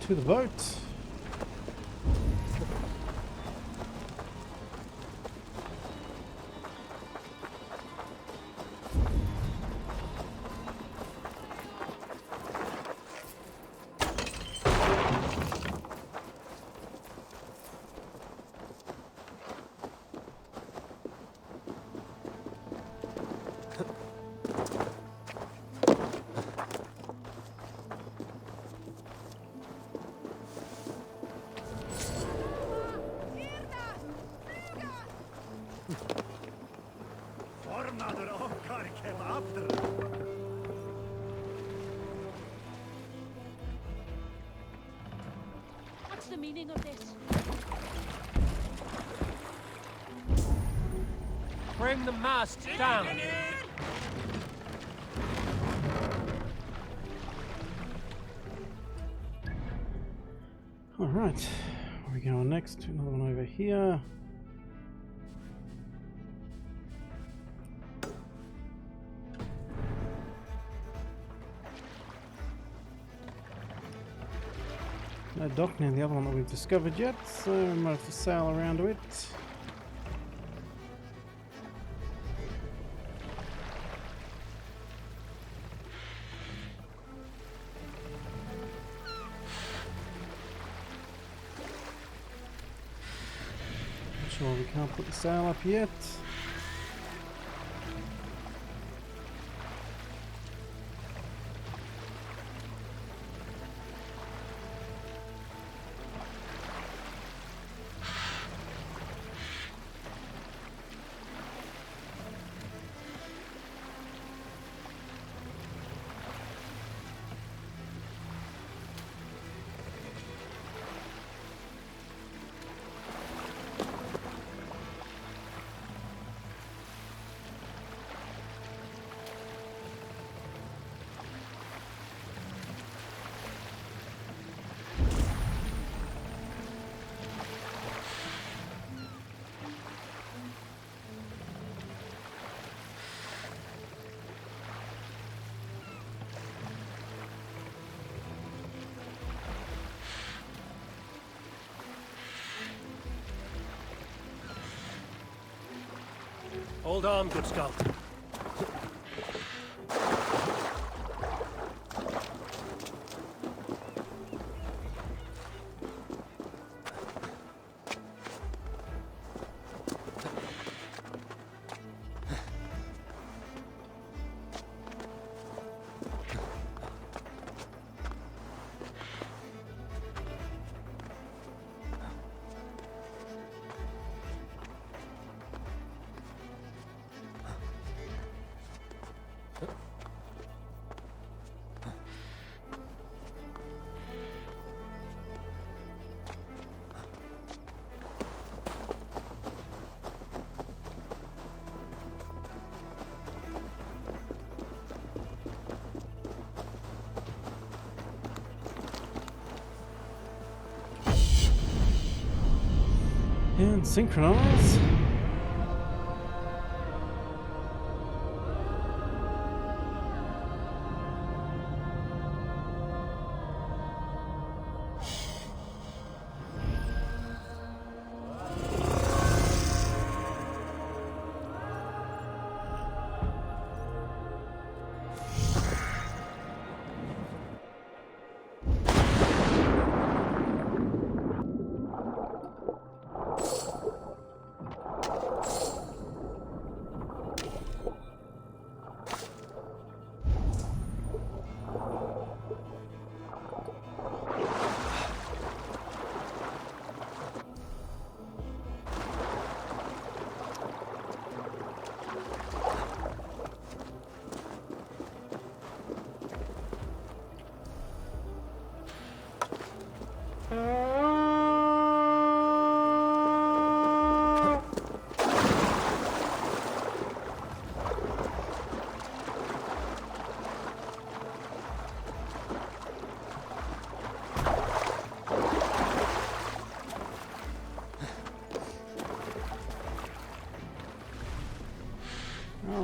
To the boat. What's the meaning of this? Bring the mast down. All right, where are we going next? Another one over here. No dock near the other one that we've discovered yet, so we might have to sail around to it. Not sure we can't put the sail up yet. Hold on, good scout. And synchronize.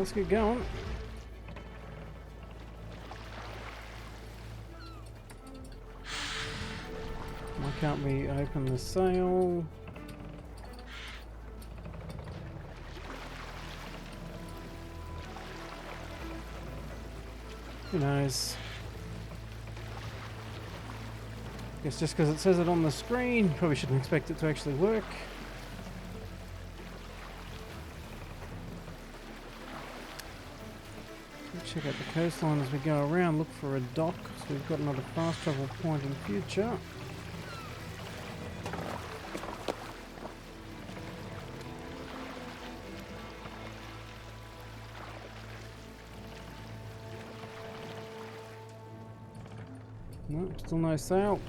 let's get going. Why can't we open the sail? Who knows? Guess just because it says it on the screen, probably shouldn't expect it to actually work. Check out the coastline as we go around, look for a dock, so we've got another fast travel point in future. No, still no sail.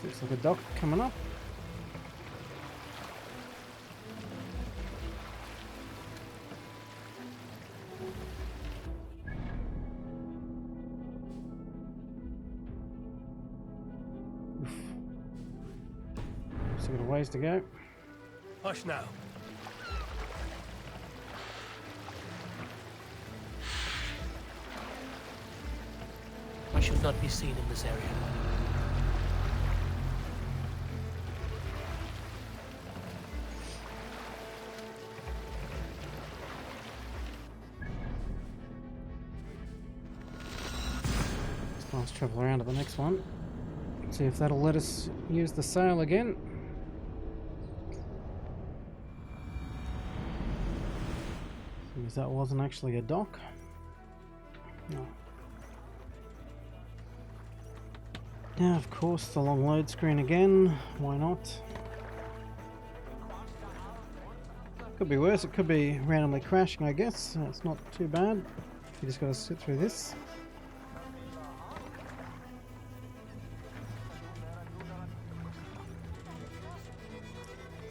Looks like a dock coming up. Still got a ways to go. Hush now. I should not be seen in this area. Let's travel around to the next one. See if that'll let us use the sail again. Because that wasn't actually a dock. No. Now, of course, the long load screen again. Why not? Could be worse. It could be randomly crashing, I guess. It's not too bad. You just got to sit through this.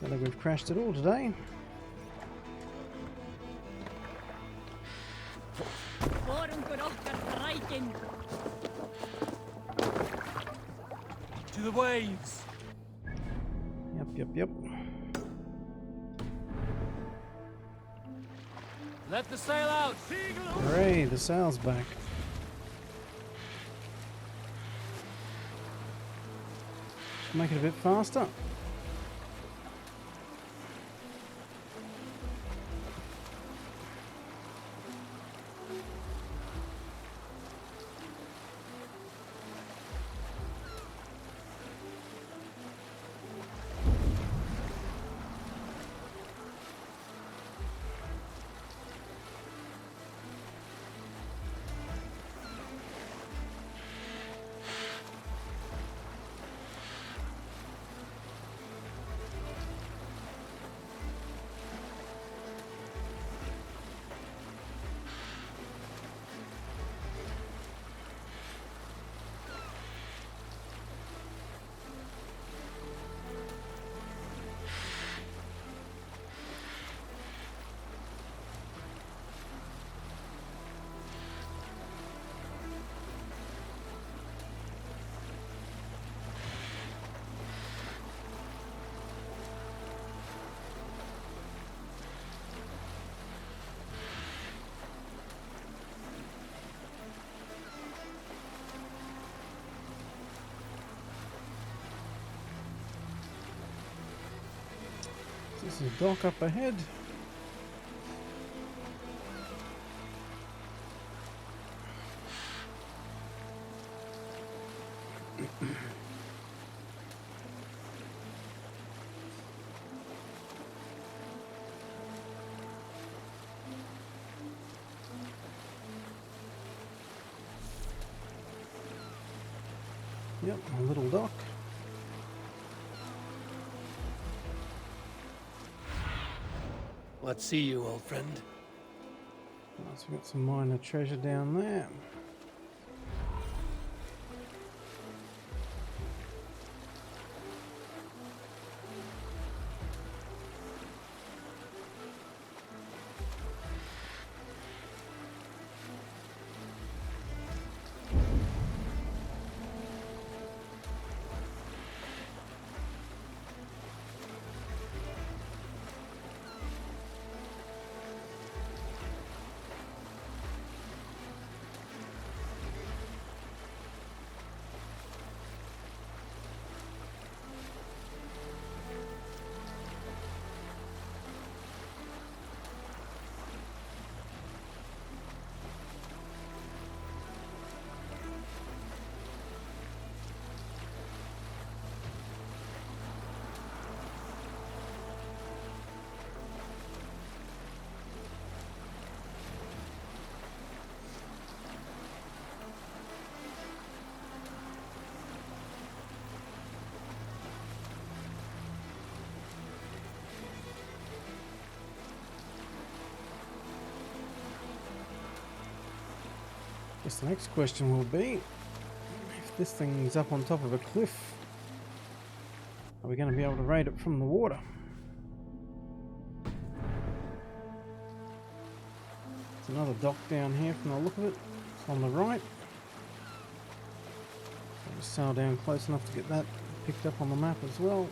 Don't think we've crashed at all today. To the waves! Yep. Let the sail out! Hooray, the sail's back. Make it a bit faster. This is a dock up ahead. Yep, a little dock. What see you, old friend? So we've got some minor treasure down there. Guess the next question will be, if this thing's up on top of a cliff, are we going to be able to raid it from the water? There's another dock down here from the look of it. It's on the right. I'll just sail down close enough to get that picked up on the map as well.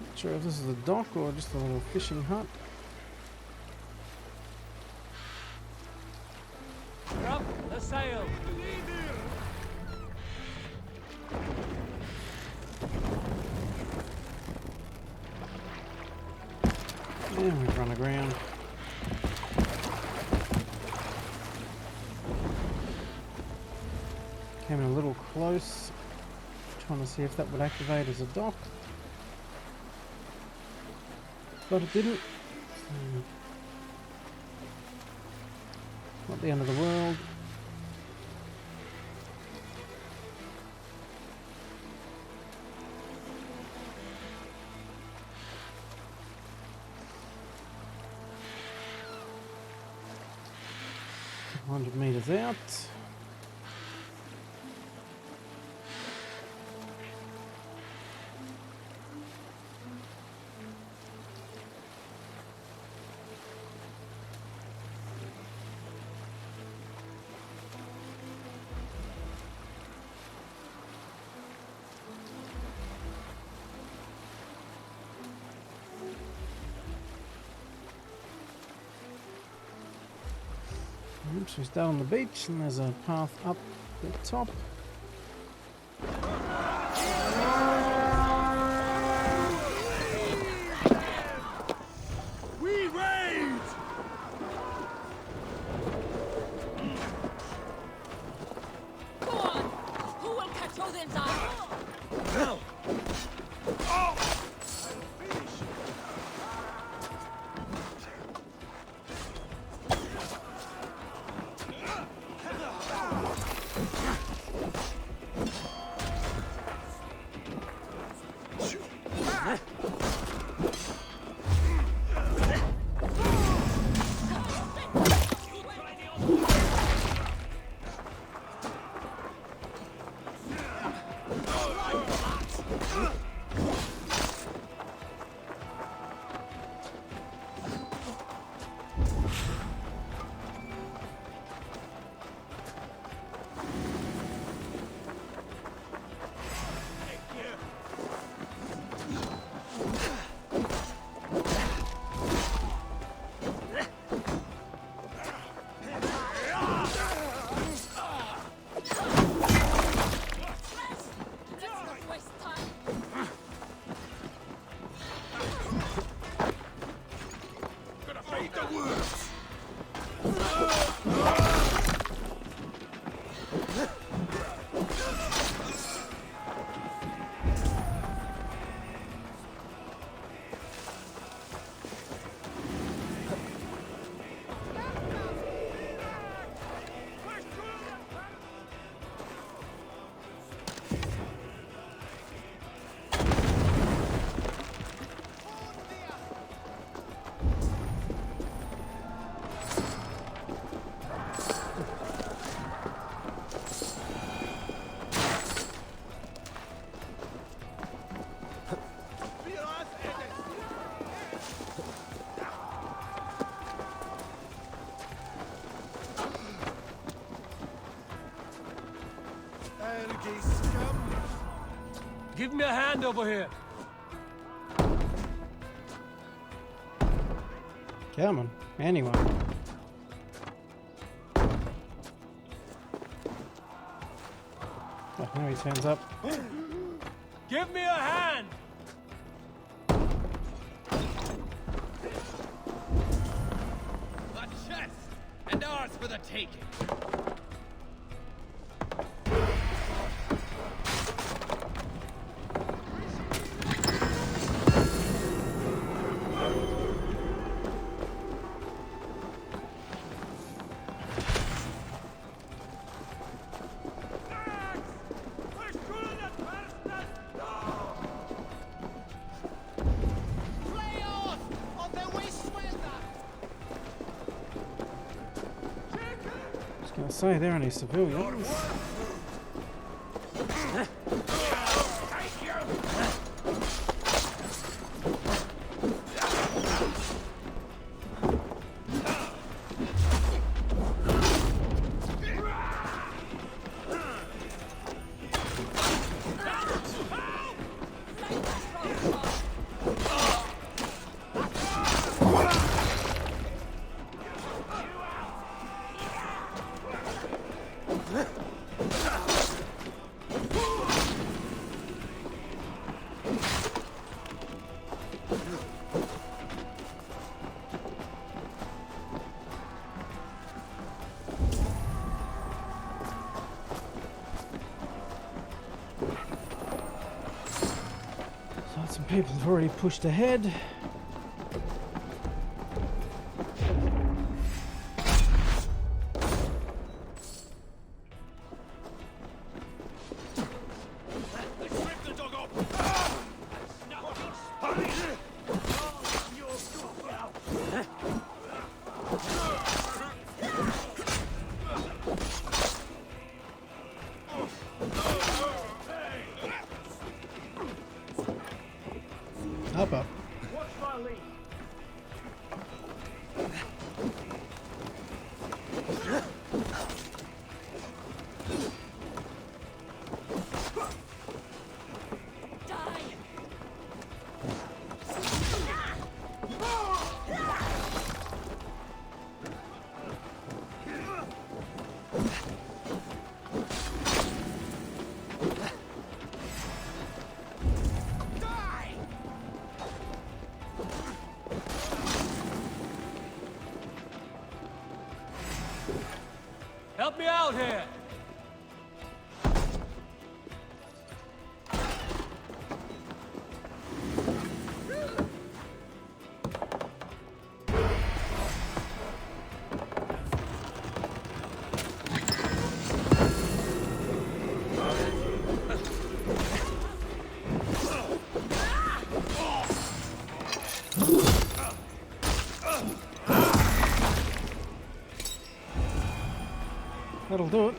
Not sure if this is a dock or just a little fishing hut. Drop the sail! And we've run aground. Came in a little close, trying to see if that would activate as a dock. But it didn't. So, not the end of the world. A 100 meters out. Oops, we start on the beach and there's a path up the top. We raid! Go on! Who will catch Odin's eye? No! Give me a hand over here. Come on, anyone. Oh, now he turns up. Give me a hand! for the taking. I say they're only civilians. Some people have already pushed ahead. Up. Watch my lead. Help me out here! That'll do it.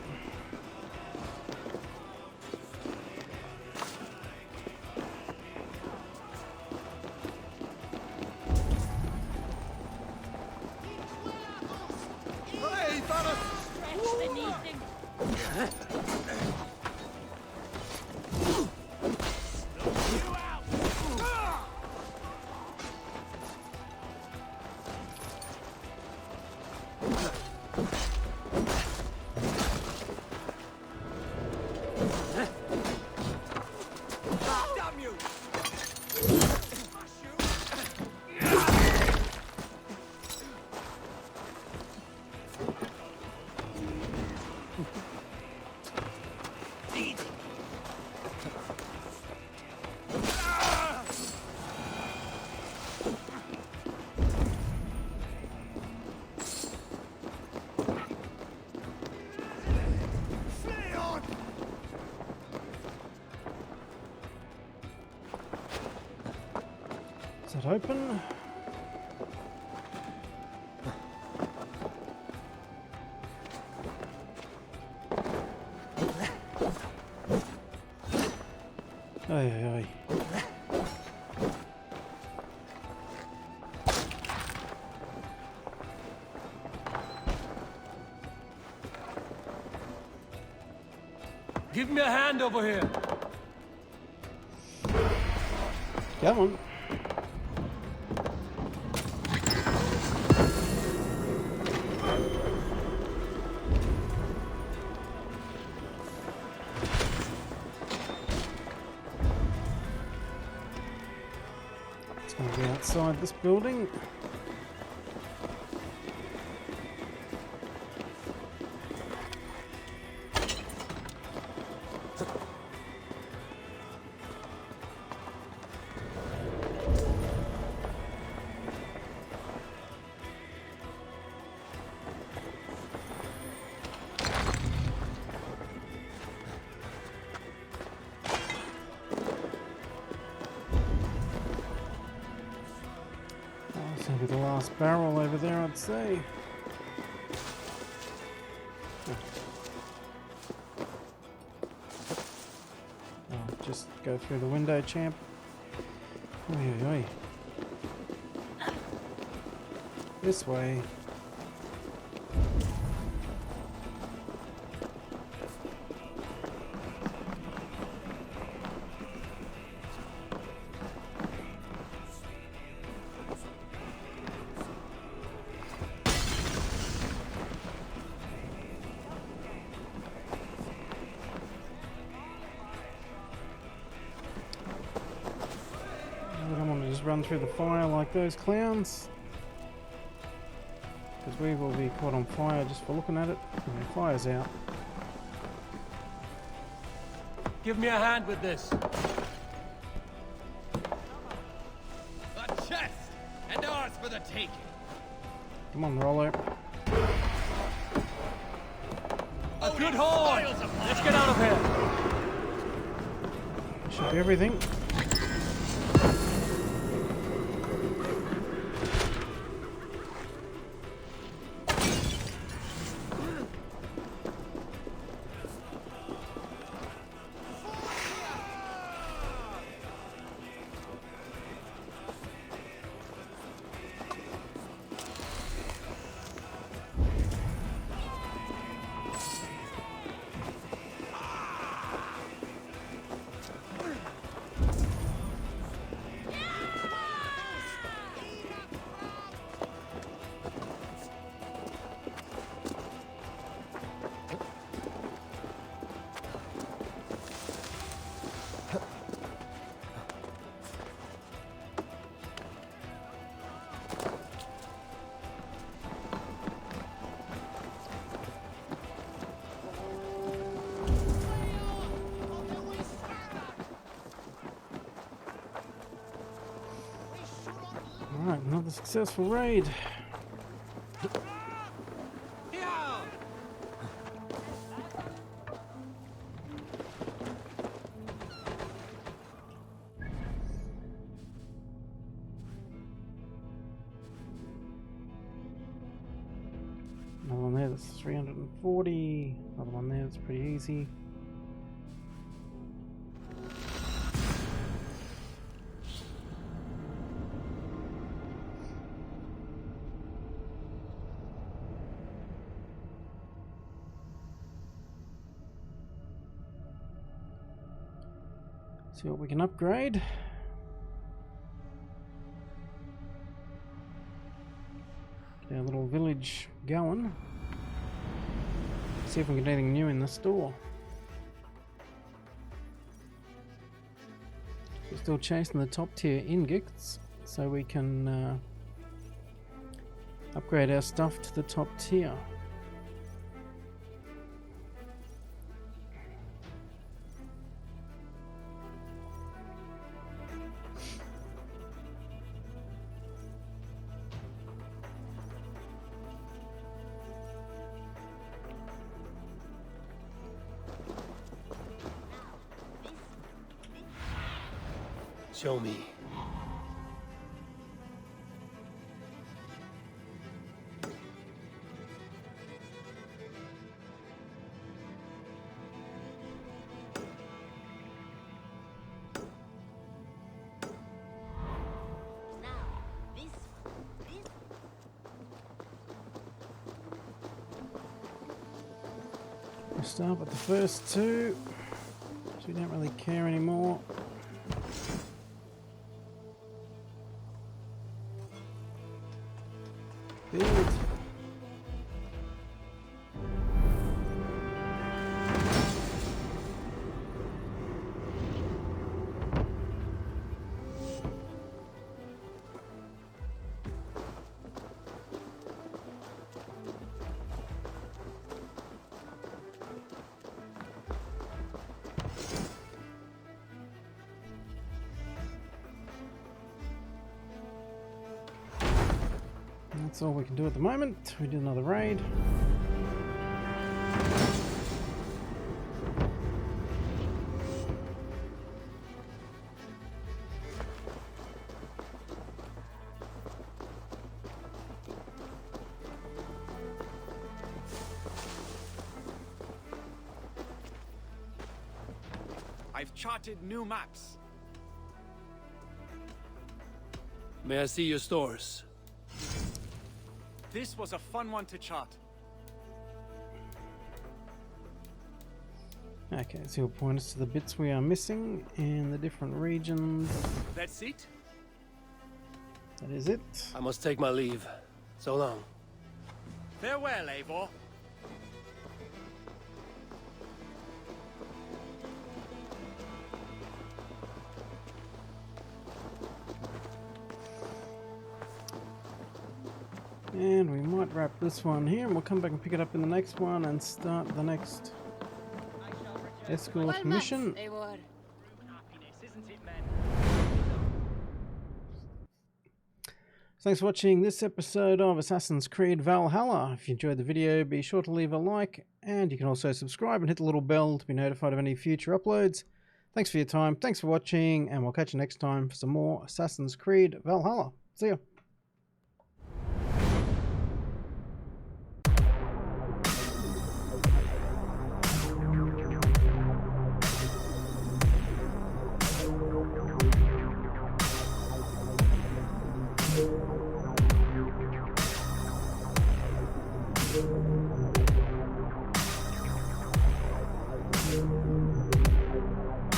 Is that open? Aye. Give me a hand over here. Come on. It's going to be outside this building. That'll be the last barrel over there, I'd say. Oh, just go through the window, champ. Oi, oi, oi. This way. I don't want to just run through the fire like those clowns, because we will be caught on fire just for looking at it. Okay, fire's out. Give me a hand with this. A chest! And ours for the taking! Come on, Rollo. A good haul! Let's get out of here! Should be everything. Alright, another successful raid. Another one there that's 340. Another one there that's pretty easy. See what we can upgrade. Get our little village going. See if we can get anything new in the store. We're still chasing the top tier ingots, so we can upgrade our stuff to the top tier. Show me. We'll start with the first two, so we don't really care anymore. Build. That's all we can do at the moment. We did another raid. I've charted new maps. May I see your stores? This was a fun one to chart. Okay, so he'll point us to the bits we are missing in the different regions. That's it? That is it. I must take my leave. So long. Farewell, Eivor. And we might wrap this one here, and we'll come back and pick it up in the next one and start the next escort mission. Thanks for watching this episode of Assassin's Creed Valhalla. If you enjoyed the video, be sure to leave a like, and you can also subscribe and hit the little bell to be notified of any future uploads. Thanks for your time, thanks for watching, and we'll catch you next time for some more Assassin's Creed Valhalla. See ya.